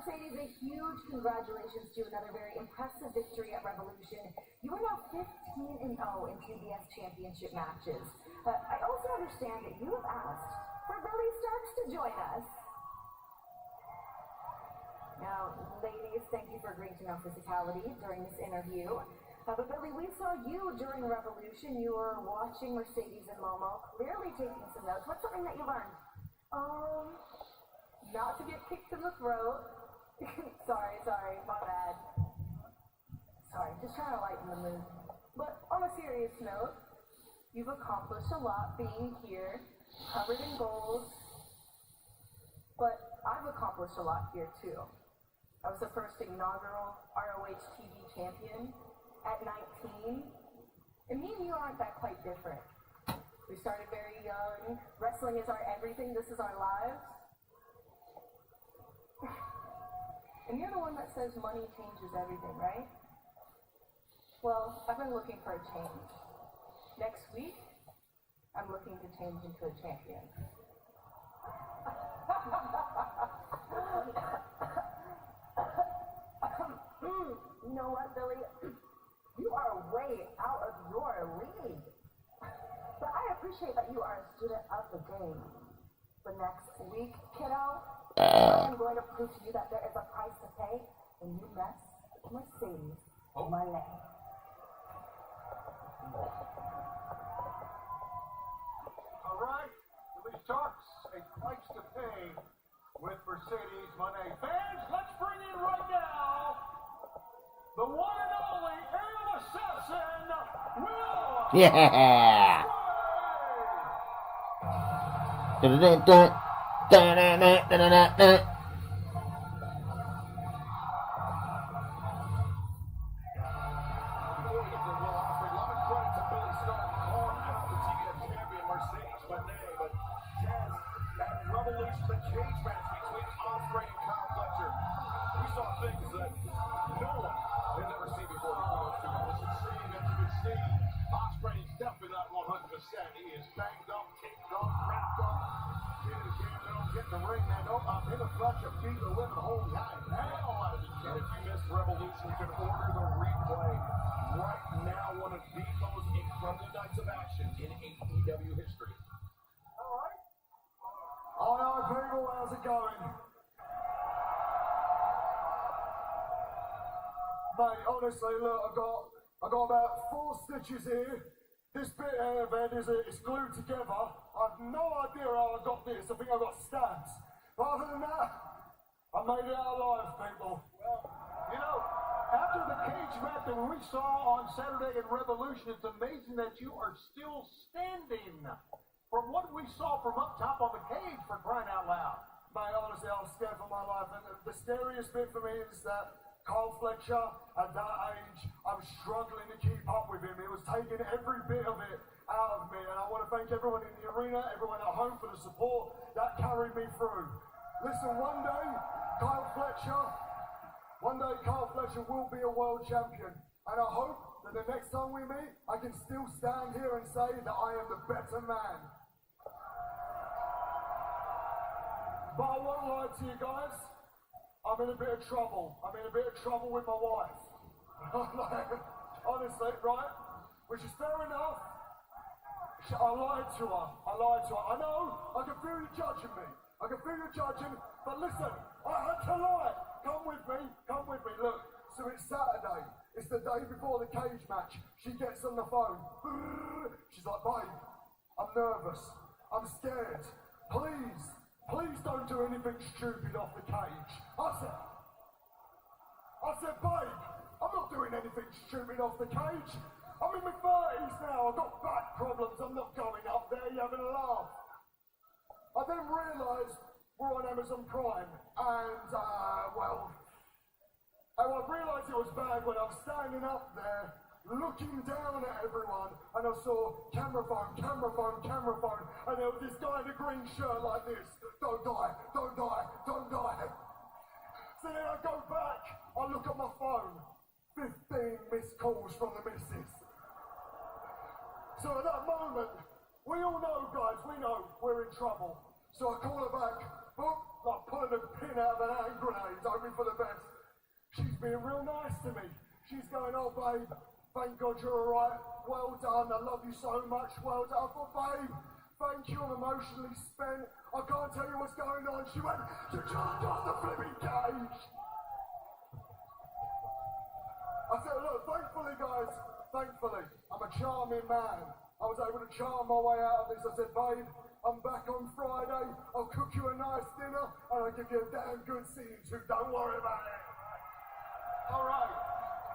Mercedes, a huge congratulations to another very impressive victory at Revolution. You are now 15-0 in TBS championship matches. I also understand that you have asked for Billy Starks to join us. Now, ladies, thank you for agreeing to no physicality during this interview. But Billy, we saw you during Revolution. You were watching Mercedes and Momo, clearly taking some notes. What's something that you learned? Not to get kicked in the throat. sorry, my bad. Sorry, just trying to lighten the mood. But on a serious note, you've accomplished a lot being here, covered in gold. But I've accomplished a lot here too. I was the first inaugural ROH TV champion at 19. And me and you aren't that quite different. We started very young. Wrestling is our everything. This is our lives. And you're the one that says money changes everything, right? Well, I've been looking for a change. Next week, I'm looking to change into a champion. You know what, Billy? You are way out of your league. But I appreciate that you are a student of the game. But next week, kiddo, I'm going to prove to you that there is a price to pay when you mess with Mercedes Mone. All right, Billy Starks, a price to pay with Mercedes Mone. Fans, let's bring in right now the one and only aerial assassin, Will. Yeah. Mate, honestly, look, I got about 4 stitches here. This bit here, Ben, is glued together. I've no idea how I got this. I think I got stabs. But other than that, I made it out alive, people. Well, you know, after the cage match that we saw on Saturday in Revolution, it's amazing that you are still standing. From what we saw from up top on the cage, for crying out loud. Mate, honestly, I was scared for my life. And the scariest bit for me is that Carl Fletcher, at that age, I was struggling to keep up with him. He was taking every bit of it out of me. And I want to thank everyone in the arena, everyone at home for the support that carried me through. Listen, one day, Carl Fletcher will be a world champion. And I hope that the next time we meet, I can still stand here and say that I am the better man. But I won't lie to you guys. I'm in a bit of trouble. I'm in a bit of trouble with my wife. Honestly, right? Which is fair enough. I lied to her. I know. I can feel you judging me. But listen, I had to lie. Come with me. Look, so it's Saturday. It's the day before the cage match. She gets on the phone. She's like, babe, I'm nervous. I'm scared. Please don't do anything stupid off the cage. I said, babe, I'm not doing anything stupid off the cage. I'm in my 30s now. I've got back problems. I'm not going up there. You're having a laugh. I then realised we're on Amazon Prime. And, and I realised it was bad when I was standing up there, looking down at everyone, and I saw camera phone, and there was this guy in a green shirt like this. Don't die. So then I go back, I look at my phone, 15 missed calls from the missus. So at that moment, we all know, guys, we know we're in trouble. So I call her back, boom, like pulling a pin out of an hand grenade, hoping for the best. She's being real nice to me. She's going, oh babe, thank God you're alright. Well done, I love you so much. Well done. I thought, babe, thank you, I'm emotionally spent. I can't tell you what's going on. She went, you just got the flipping cage. I said, look, thankfully, guys, thankfully, I'm a charming man. I was able to charm my way out of this. I said, babe, I'm back on Friday. I'll cook you a nice dinner, and I'll give you a damn good scene too. Don't worry about it. All right.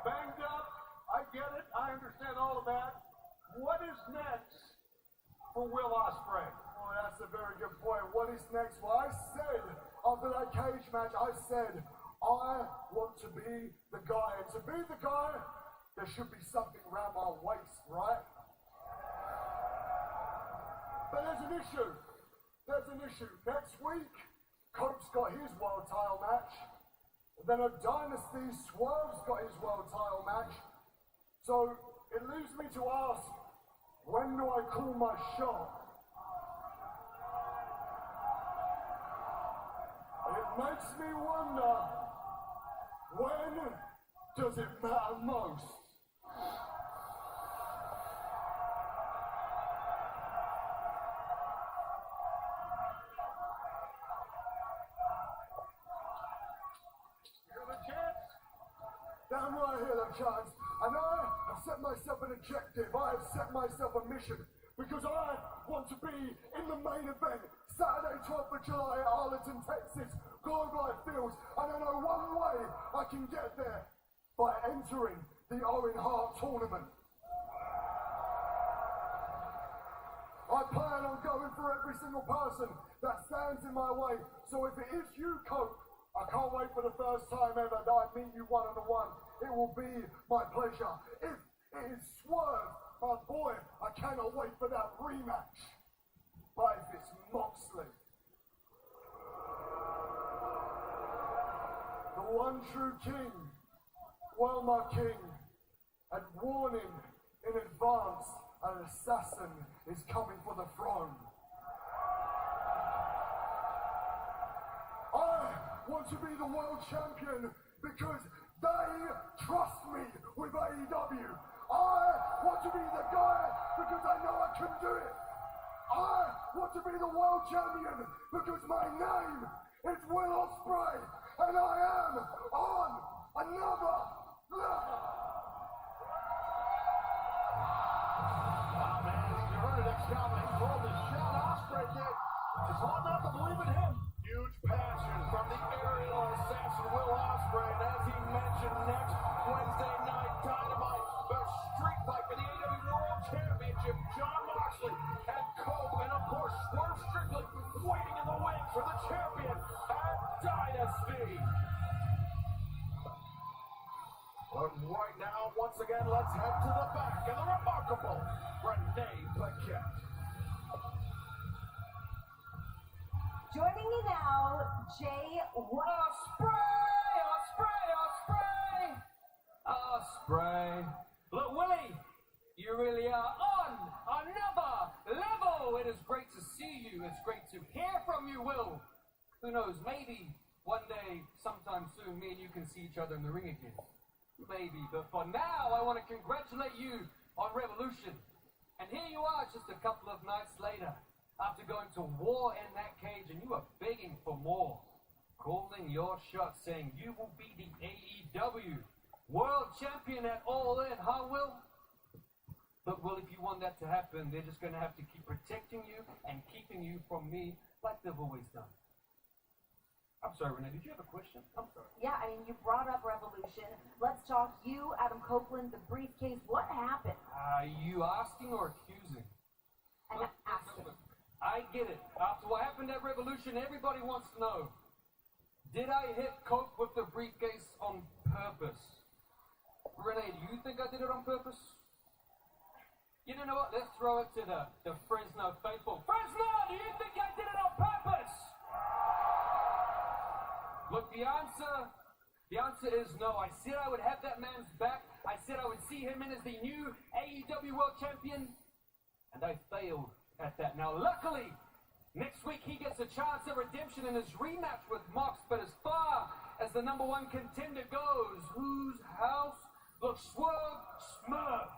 Banged up. I get it. I understand all of that. What is next for Will Ospreay? Oh, that's a very good point. What is next? Well, I said, after that cage match, I said, I want to be the guy. And to be the guy, there should be something around my waist, right? But there's an issue. There's an issue. Next week, Cope's got his world title match. Then a Dynasty, Swerve's got his world title match. So it leaves me to ask, when do I call my shot? It makes me wonder, when does it matter most? Damn right here, the chance. And I have set myself an objective. I have set myself a mission. Because I want to be in the main event. Saturday, 12th of July at Arlington, Texas. Globe Life Fields. And I know one way I can get there. By entering the Owen Hart tournament. I plan on going for every single person that stands in my way. So if it is you, Cope, I can't wait for the first time ever that I meet you one-on-one. It will be my pleasure. If it is Swerve, my boy, I cannot wait for that rematch. But if it's Moxley, the one true king, well, my king, had warning in advance an assassin is coming for the throne. I want to be the world champion because they trust me with AEW. I want to be the guy because I know I can do it. I want to be the world champion because my name is Will Ospreay and I am on another level. Wow, man, you heard it, ex-Calvin. Called the shot Ospreay did. It's hard not to believe in him. Huge passion from the aerial assassin Will Ospreay. And as he mentioned, next Wednesday night, Dynamite, the street fight for the AEW World Championship. Jon Moxley and Cope, and of course, Swerve Strickland waiting in the wings for the champion at Dynasty. But right now, once again, let's head to the back and the remarkable Renee Paquette. Joining me now, Jay Ospreay. Look, Willie, you really are on another level. It is great to see you. It's great to hear from you, Will. Who knows, maybe one day, sometime soon, me and you can see each other in the ring again. Maybe, but for now, I want to congratulate you on Revolution. And here you are, just a couple of nights later, after going to war in that cage, and you were begging for more. Calling your shot, saying you will be the AEW World Champion at All In, huh, Will? But, Will, if you want that to happen, they're just going to have to keep protecting you and keeping you from me like they've always done. I'm sorry, Renee, did you have a question? I'm sorry. Yeah, I mean, you brought up Revolution. Let's talk you, Adam Copeland, the briefcase. What happened? Are you asking or accusing? I'm asking. I get it. After what happened at Revolution, everybody wants to know, did I hit Cope with the briefcase on purpose? Renee, do you think I did it on purpose? You know what? Let's throw it to the Fresno faithful. Fresno, do you think I did it on purpose? Look, the answer is no. I said I would have that man's back. I said I would see him in as the new AEW World Champion, and I failed at that. Now, luckily, Next week, he gets a chance at redemption in his rematch with Mox, but as far as the #1 contender goes, whose house? The Swerve Smurf.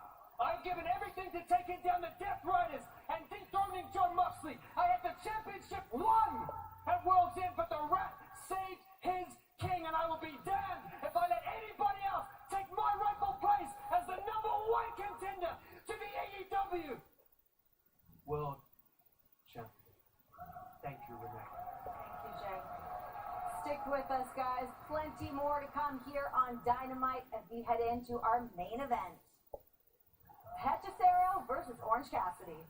I've given everything to taking down the Death Riders and dethroning John Moxley. I had the championship won at World's End, but the rat saved his king, and I will be damned if I let anybody else take my rightful place as the #1 contender to the AEW World Champion. Thank you, Renee. Thank you, Jay. Stick with us, guys. Plenty more to come here on Dynamite as we head into our main event. Hechicero versus Orange Cassidy.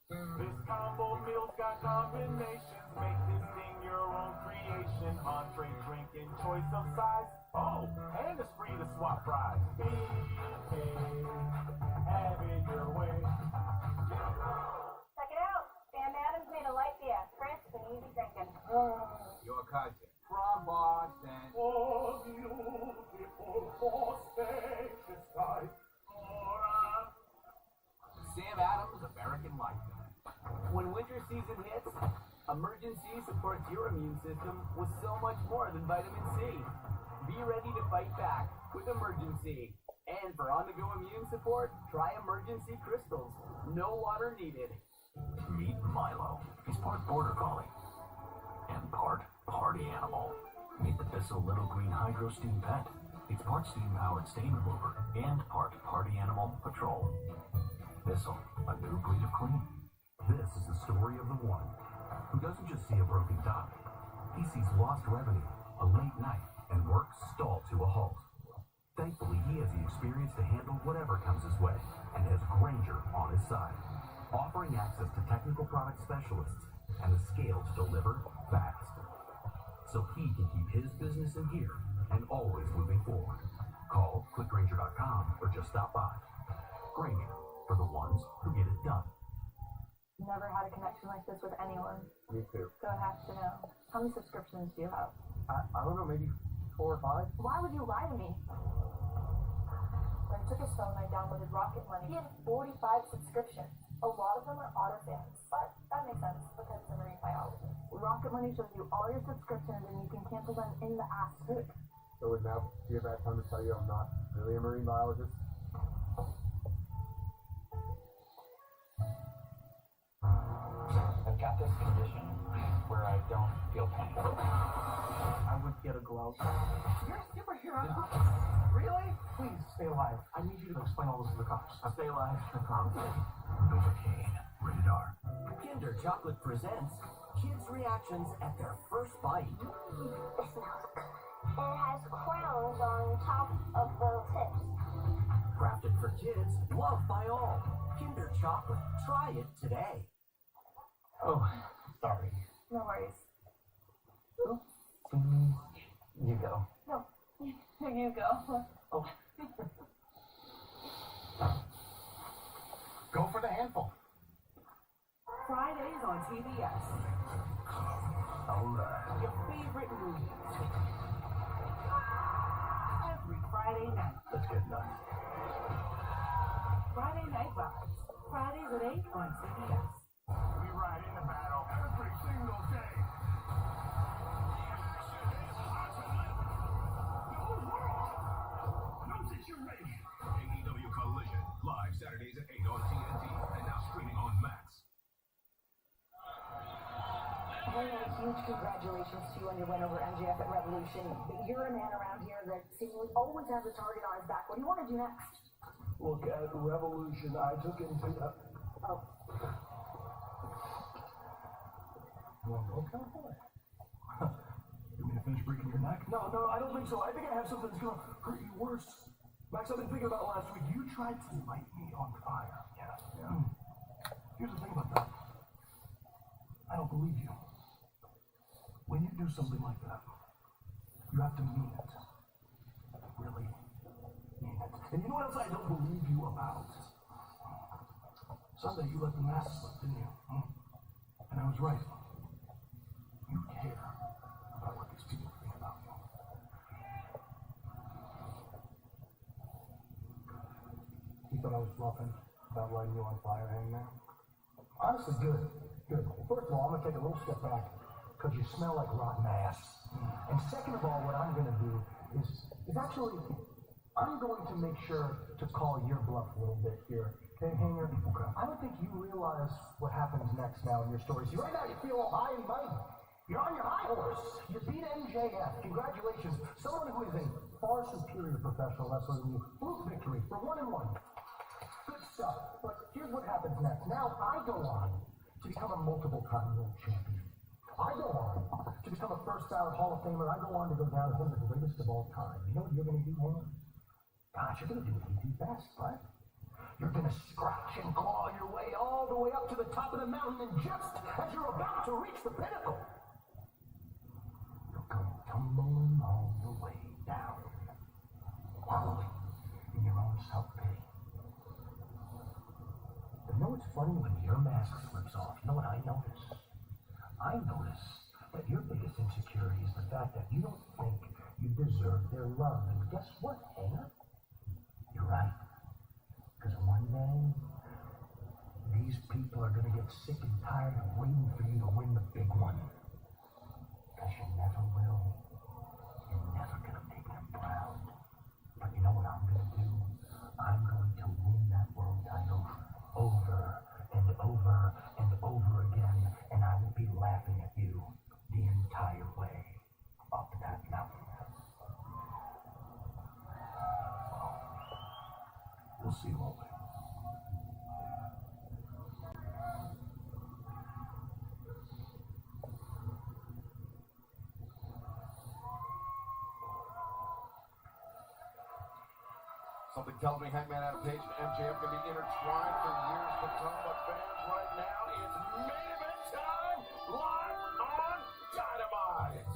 This combo meal's got combinations. Make this thing your own creation. Entree, drink, and choice of size. Oh, and it's free to swap fries. Have it your way. Check it out. Sam Adams made a light beer. Crisp and easy drinking. Your cousin from Boston. Oh, beautiful auspicious sight. Sam Adams, American Life. When winter season hits, emergency supports your immune system with so much more than vitamin C. Be ready to fight back with Emergency. And for on-the-go immune support, try Emergency Crystals. No water needed. Meet Milo. He's part border collie and part party animal. Meet the Bissell Little Green Hydro Steam Pet. It's part steam-powered stain remover and part party animal patrol. Bissell, a new breed of clean. This is the story of the one who doesn't just see a broken duck. He sees lost revenue, a late night, and work stalled to a halt. Thankfully, he has the experience to handle whatever comes his way and has Granger on his side, offering access to technical product specialists and the scale to deliver fast, so he can keep his business in gear and always moving forward. Call clickgranger.com or just stop by. Granger, for the ones who get it done. Never had a connection like this with anyone. Me too. So I have to know. How many subscriptions do you have? I don't know, maybe 4 or 5? Why would you lie to me? When I took his phone, I downloaded Rocket Money. He had 45 subscriptions. A lot of them are auto fans, but that makes sense because it's a marine biologist. Rocket Money shows you all your subscriptions and you can cancel them in the app too. So would now be a bad time to tell you I'm not really a marine biologist? I've got this condition where I don't feel pain. I would get a glove. You're a superhero. Really? Please stay alive. I need you to explain all this to the cops. I'll stay alive, I promise. Novocaine. Rated R. Kinder Chocolate presents kids' reactions at their first bite. It smells good. And it has crowns on top of the tips. Crafted for kids, loved by all. Kinder Chocolate. Try it today. Oh, sorry. No worries. You go. No, you go. Oh. Go for the handful. Fridays on TBS. Alright. Your favorite movies. Every Friday night. Let's get nuts. Friday Night Vibes. Fridays at 8 on TBS. We ride in the battle every single day. AEW Collision, live Saturdays at 8 on TNT, and now streaming on Max. Hey, a huge congratulations to you on your win over MJF at Revolution. You're a man around here that seemingly always has a target on his back. What do you want to do next? Look, at Revolution, I took him to the... Oh. Well, cowboy. You mean to finish breaking your neck? No, I don't think so. I think I have something that's gonna hurt you worse. Max, I've been thinking about last week. You tried to light me on fire. Yeah. Here's the thing about that. I don't believe you. When you do something like that, you have to mean it. Really mean it. And you know what else I don't believe you about? Sunday you let the mask slip, didn't you? And I was right. You care about what these people think about you. You thought I was bluffing about lighting you on fire, Hangman? Honestly, good. Good. First of all, I'm going to take a little step back because you smell like rotten ass. And second of all, what I'm going to do is actually, I'm going to make sure to call your bluff a little bit here. Okay, Hanger? Okay. I don't think you realize what happens next now in your story. See, right now you feel all high and mighty. You're on your high horse. You beat MJF. Congratulations. Someone who is a far superior professional wrestler than you. Full victory for 1-1. Good stuff. But here's what happens next. Now I go on to become a multiple-time world champion. I go on to become a first-ballot Hall of Famer. I go on to go down as one of the greatest of all time. You know what you're going to do, Hanger? Gosh, you're going to do what you do best, right? You're going to scratch and claw your way all the way up to the top of the mountain, and just as you're about to reach the pinnacle, you'll come tumbling all the way down, wallowing in your own self-pity. But you know what's funny? When your mask slips off, you know what I notice? I notice that your biggest insecurity is the fact that you don't think you deserve their love. And guess what, Hanger? You're right. Because one day, these people are going to get sick and tired of waiting for you to win the big one. Because you never will. You're never going to make them proud. But you know what I'm going to do? I'm going to win that world title over and over and over again. And I will be laughing at you the entire way up that mountain. We'll see, won't we? Something tells me Hangman Adam Page and MJF can be intertwined for years to come, but fans, right now, it's main event time, live on Dynamite.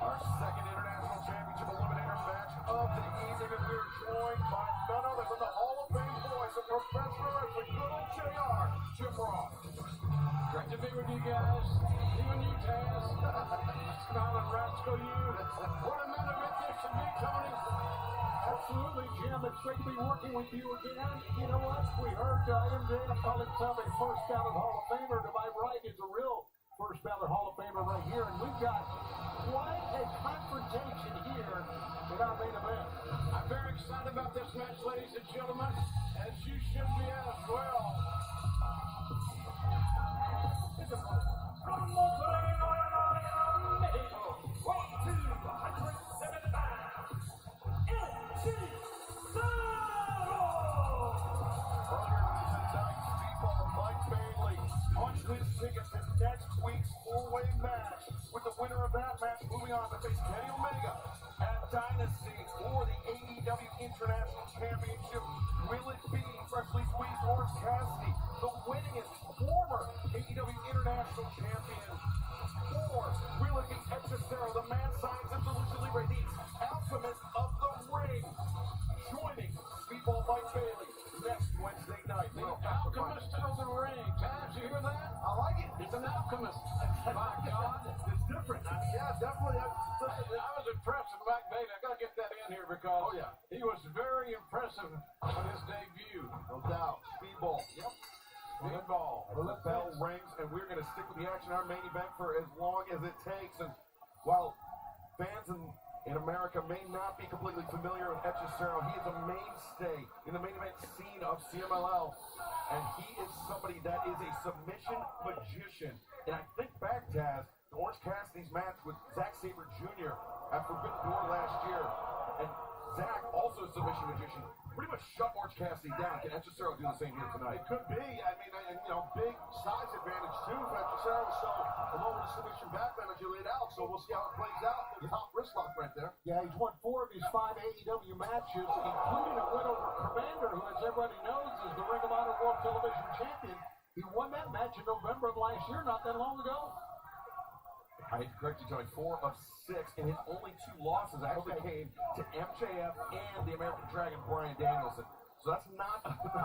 Our second international championship eliminator match of the evening, and we're joined by none other than the Hall of Fame voice of professional wrestling, good old JR, Jim Ross. Great to be with you guys. You and you, Taz. Smiling Rascal, you. What a main event this should be, Tony. Absolutely, Jim. It's great to be working with you again. You know what? We heard MJF call himself a first-ballot Hall of Famer. To my right is a real first-ballot Hall of Famer right here, and we've got quite a confrontation here in our main event. I'm very excited about this match, ladies and gentlemen, as you should be as well. From Monterrey, Mexico, weighing 275, Mike Bailey punched his ticket to next week's four-way match, with the winner of that match moving on to face Kenny Omega at Dynasty for the AEW International Championship. Will it be freshly squeezed Orange Cassidy, the winningest former AEW International Champion? Or will it be Hechicero, the man signs of the Lucha Libre, the alchemist of the ring, joining Speedball Mike Bailey next Wednesday night? The alchemist of the ring. Taz, you hear that? I like it. He's an alchemist. My God. It's different. Yeah, definitely. I was impressed with Mike Bailey. I got to get that in here because he was very impressive on his debut. No doubt. Speedball. Yep. Speedball. The bell rings, and we're going to stick with the action in our main event for as long as it takes. And while fans in America may not be completely familiar with Hechicero, he is a mainstay in the main event scene of CMLL. And he is somebody that is a submission magician. And I think back, Taz, to Orange Cassidy's match with Zack Sabre Jr. at Forbidden Door last year. And Zack, also a submission magician, pretty much shut Orange Cassidy down. Can Hechicero do the same here tonight? It could be. I mean, big size advantage too for Hechicero. So along with the submission background that you laid out. So we'll see how it plays out. The top wrist lock right there. Yeah, he's won 4 of his 5 AEW matches, including a win over Commander, who, as everybody knows, is the Ring of Honor World Television Champion. He won that match in November of last year, not that long ago. I hate to correct you, Tony. 4 of 6, and his only 2 losses actually came to MJF and the American Dragon, Bryan Danielson. So that's not a bad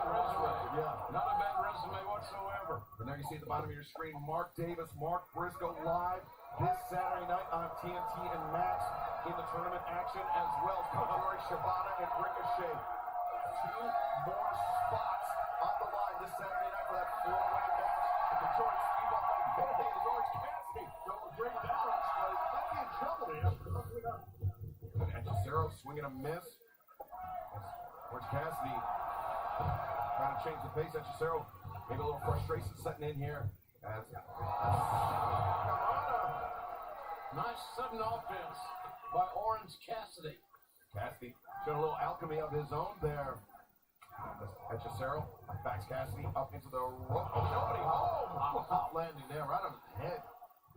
resume. Yeah, not a bad resume whatsoever. And there you see at the bottom of your screen, Mark Davis, Mark Briscoe live this Saturday night on TNT and Max in the tournament action, as well as Kotaro Shibata and Ricochet. 2 more spots on the line this Saturday night for that 4-way match. The choice, Steve Ballmer is Orange Cassidy. Don't break down, might be in trouble here. And Cesaro swinging a miss. Orange Cassidy trying to change the pace. At Cesaro, maybe a little frustration setting in here. As Nice sudden offense by Orange Cassidy. Cassidy showing a little alchemy of his own there. At Cesaro, backs Cassidy up into the rope. Oh, nobody. Oh, top landing there, right on his head.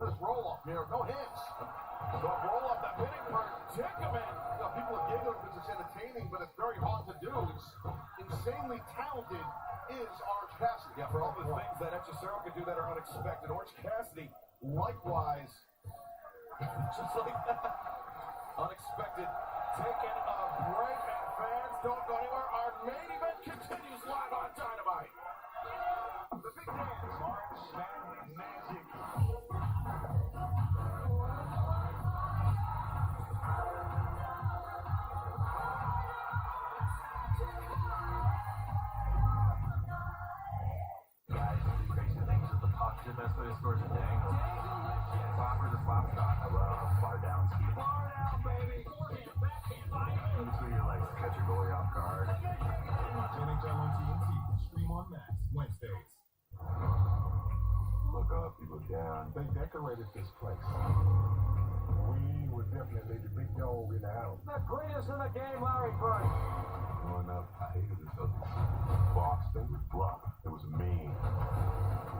This roll up here, no hits. So roll up that winning predicament. People are giggling because it's entertaining, but it's very hard to do. It's insanely talented is Orange Cassidy. Yeah, for all the things that Cesaro can do that are unexpected. Orange Cassidy, likewise, just like that, unexpected. Taking a break, and fans don't go anywhere. Our main event continues live on Dynamite. The big dance, March Madness Magic. The best way to score is a dangle. Slapper the slap shot. I love far down ski. Far down, baby. In between your legs to catch your goalie off guard. Watch NHL on TNT. Stream on Max Wednesdays. Look up, you look down. They decorated this place. We were definitely the big dog in the house. The greatest in the game, Larry Bird. Growing up, I hated this other boxed and bluff. It was mean.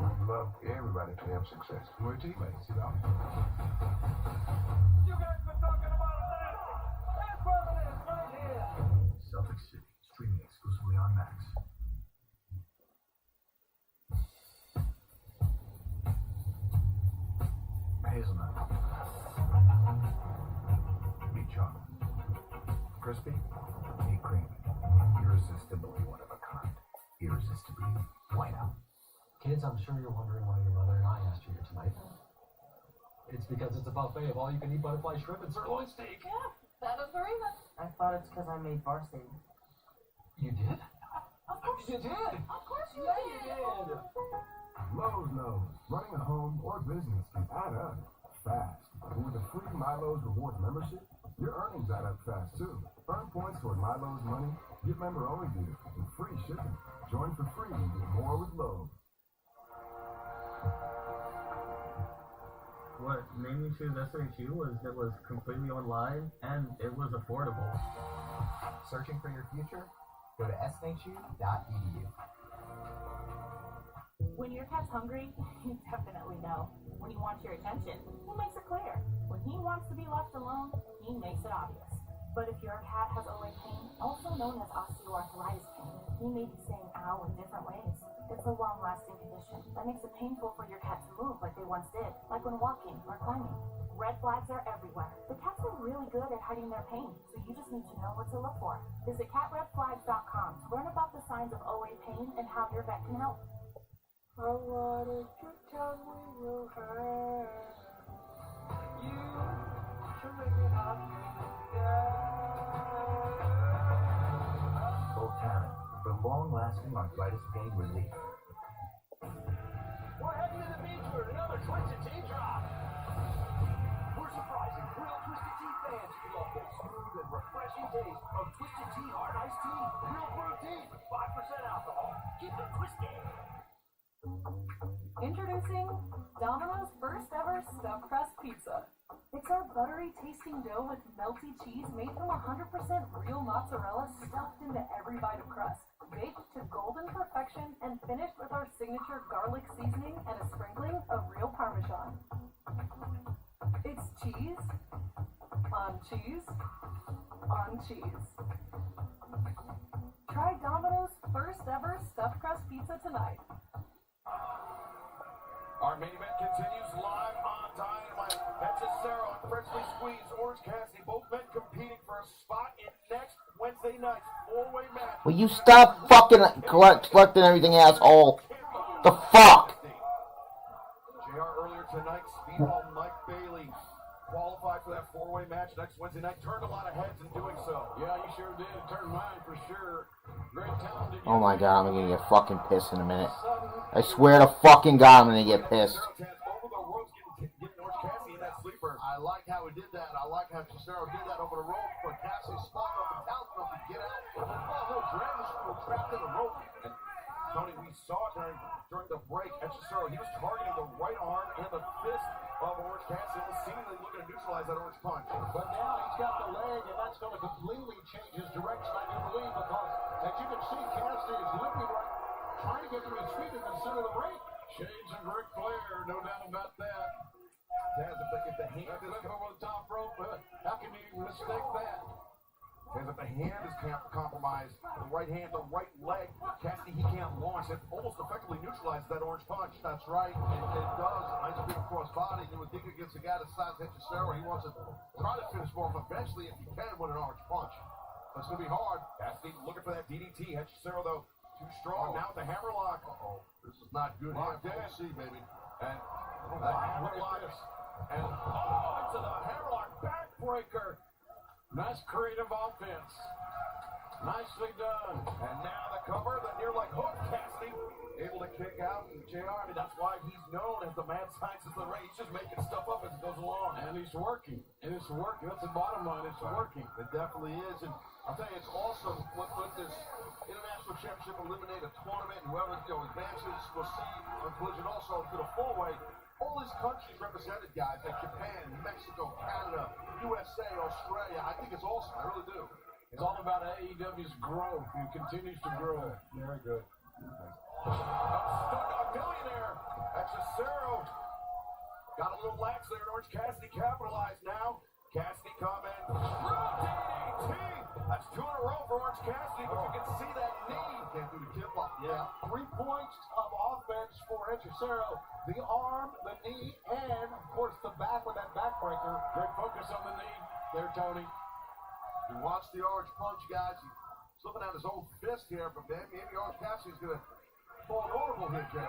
We loved everybody to have success. We're teammates, you know. You guys been talking about it. That's where it is, right here. Celtic City, streaming exclusively on Max. Hazelnut. Be chocolate. Crispy. Be creamy. Irresistibly one of a kind. Irresistibly white out. Kids, I'm sure you're wondering why your mother and I asked you here tonight. It's because it's a buffet of all-you-can-eat butterfly shrimp and sirloin steak. Yeah, that is the reason. I thought it's because I made varsity. You did? Of course you did. Of course you Yeah, did. you did. Lowe's knows running a home or business can add up fast. And with a free MyLowe's Rewards membership, your earnings add up fast too. Earn points toward MyLowe's money, get member-only deals, and free shipping. Join for free and get more with Lowe's. What made me choose SHU was it was completely online and it was affordable. Searching for your future? Go to snhu.edu. When your cat's hungry, you definitely know. When he wants your attention, he makes it clear. When he wants to be left alone, he makes it obvious. But if your cat has OA pain, also known as osteoarthritis pain, he may be saying ow in different ways. It's a long-lasting condition that makes it painful for your cat to move like they once did, like when walking or climbing. Red flags are everywhere. The cats are really good at hiding their pain, so you just need to know what to look for. Visit catredflags.com to learn about the signs of OA pain and how your vet can help. I wanted to tell me you had you to make it happen. Voltaren, for long-lasting arthritis pain relief. We're heading to the beach for another Twisted Tea drop. We're surprising real Twisted Tea fans who love the smooth and refreshing taste of Twisted Tea Hard Iced Tea. Real protein with 5% alcohol. Keep it twisted. Introducing Domino's first ever stuffed crust pizza. It's our buttery tasting dough with melty cheese made from 100% real mozzarella stuffed into every bite of crust. Baked to golden perfection and finished with our signature garlic seasoning and a sprinkling of real Parmesan. It's cheese on cheese on cheese. Try Domino's first ever stuffed crust pizza tonight. Our main event continues live on Dynamite. Hechicero and freshly squeezed Orange Cassidy, both men competing for a spot in next Wednesday night's four-way match. Will you stop fucking collecting everything, asshole? The fuck? JR earlier tonight, Speedball Mike Bailey qualified for that four-way match next Wednesday night. Turned a lot of heads in doing so. Yeah, you sure did. Turned mine for sure. Great talented. Oh my god, I'm gonna get fucking pissed in a minute. I swear to fucking god I'm gonna get pissed. I like how he did that. I like how Cesaro did that over the rope, but Cassidy smart enough and talented enough to get out. Oh, no, Dragon was trapped in the rope. And Tony, we saw it during the break. Cesaro, he was targeting the right arm and the fist of Orange Cassidy, and was seemingly looking to neutralize that orange punch. But now he's got the leg, and that's going to completely change his direction, I do believe, because as you can see, Cassidy is looking right, trying to get to his feet in the center of the ring. Shades of Ric Flair, no doubt about that. Taz, if the hand is over the top rope, how can you mistake that? Taz, if the hand is compromised, the right hand, the right leg, Cassidy, he can't launch. It almost effectively neutralizes that orange punch. That's right, it does. Nice big cross body. You would think against a guy the size of Hechicero, he wants to try to finish more eventually, if he can, with an orange punch. But it's going to be hard. Cassidy looking for that DDT. Hechicero, though, too strong. Now with the hammerlock. This is not good. Locked in. See, baby. And hammerlock. And into the hammerlock backbreaker. Nice creative offense. Nicely done. And now the cover, the near leg hook. Cassidy able to kick out. And JR, I mean, that's why he's known as the mad scientist of the ring. He's just making stuff up as it goes along. And he's working. And it's working. That's the bottom line. It's working. It definitely is. And I'll tell you, it's awesome with this International Championship Eliminator tournament. Whoever advances, we'll see on Collision also to the four-way. All these countries represented, guys, like Japan, Mexico, Canada, USA, Australia. I think it's awesome. I really do. It's all about AEW's growth and continues to grow. Very good. Stuck on millionaire. Hechicero got a little lax there. Orange Cassidy capitalized now. Cassidy coming. DDT. That's 2 in a row for Orange Cassidy, but you can see that knee. Can't do the tip off. Yeah. 3 points of offense for Hechicero. The arm, the knee, and, of course, the back with that backbreaker. Great focus on the knee there, Tony. He wants the orange punch, guys. He's slipping out his own fist here, but then maybe Orange Cassidy's going to fall honorable here, JR.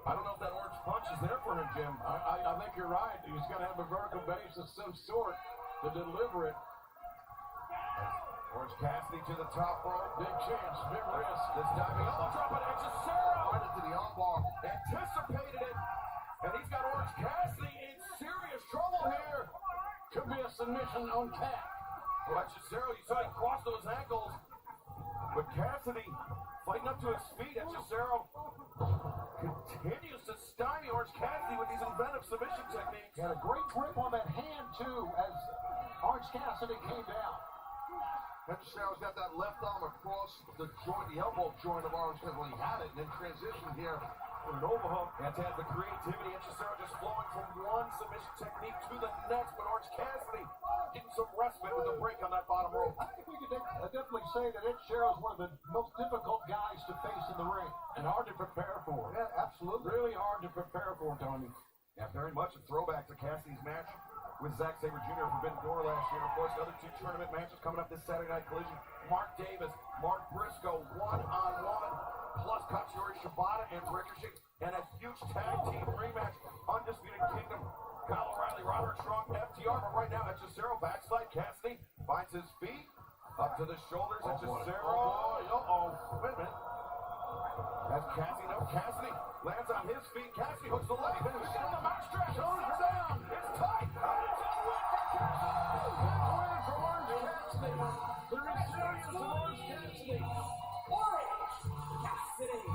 I don't know if that orange punch is there for him, Jim. I think you're right. He's going to have a vertical base of some sort to deliver it. Orange Cassidy to the top rope. Big chance, big risk. This diving elbow drop on Hechicero. Right into the armbar. Anticipated it. And he's got Orange Cassidy in serious trouble here. Could be a submission on tap. Hechicero, you saw he crossed those ankles. But Cassidy fighting up to his feet. Hechicero continues to stymie Orange Cassidy with these inventive submission techniques. Had a great grip on that hand, too, as Orange Cassidy came down. Hechiciro's got that left arm across the joint, the elbow joint of Orange Cassidy when he had it, and then transitioned here with an overhook. And to have the creativity, Hechicero just flowing from one submission technique to the next, but Orange Cassidy getting some respite with the break on that bottom rope. I think we could definitely say that Hechicero is one of the most difficult guys to face in the ring. And hard to prepare for. Yeah, absolutely. Really hard to prepare for, Tony. Yeah, very much a throwback to Cassidy's match with Zack Sabre Jr. for Forbidden Door last year. Of course, the other 2 tournament matches coming up this Saturday Night Collision. Mark Davis, Mark Briscoe, 1-on-1, plus Katsuyori Shibata and Ricochet, and a huge tag team rematch. Undisputed Kingdom, Kyle O'Reilly, Roderick Strong, FTR. But right now, Hechicero backslide. Cassidy finds his feet up to the shoulders. Hechicero. Wait a minute. That's Cassidy. No, Cassidy lands on his feet. Cassidy hooks the leg. Then he's on the mousetrap. Shoulders down. It's tight. It's a win for Orange Cassidy. The resilience of Orange Cassidy.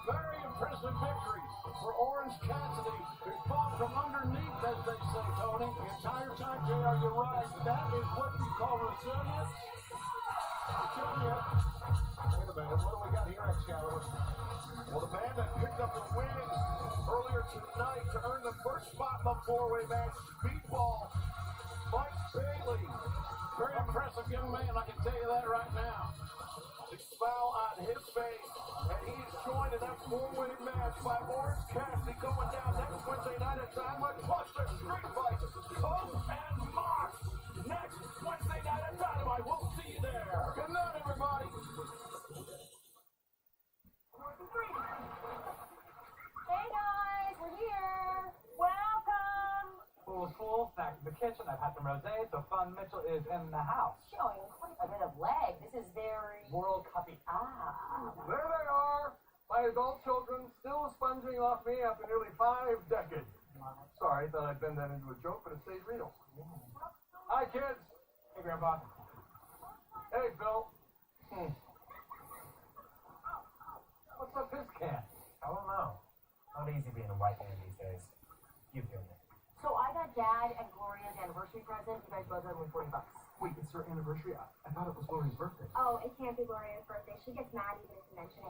Very impressive victory for Orange Cassidy, who fought from underneath, as they say, Tony. The entire time, JR, you're right. That is what you call resilience. Wait a minute, what do we got here, Excalibur? Well, the man that picked up the win earlier tonight to earn the first spot in the four-way match, Speedball Mike Bailey. Very impressive young man, I can tell you that right now. The smile on his face, and he's joined in that four-way match by Orange Cassidy going down next Wednesday night at Dynamite. Watch their street fight, Coach and Mox. Next Wednesday night at Dynamite. We'll see you there. Good night, everybody. Hey guys, we're here. Welcome. Full, back to the kitchen. I've had some rosé, so Fun Mitchell is in the house. Showing quite a bit of leg. This is very World Cup. There they are, my adult children, still sponging off me after nearly 5 decades. Sorry, thought I'd bend that into a joke, but it stayed real. Hi, kids. Hey, Grandpa. Hey, Phil. What's up his can? I don't know. Not easy being a white man these days. You feel me? So I got Dad and Gloria's anniversary present. You guys both owe me $40. Wait, it's her anniversary? I thought it was Lori's birthday. Oh, it can't be Gloria's birthday. She gets mad even if you mention it.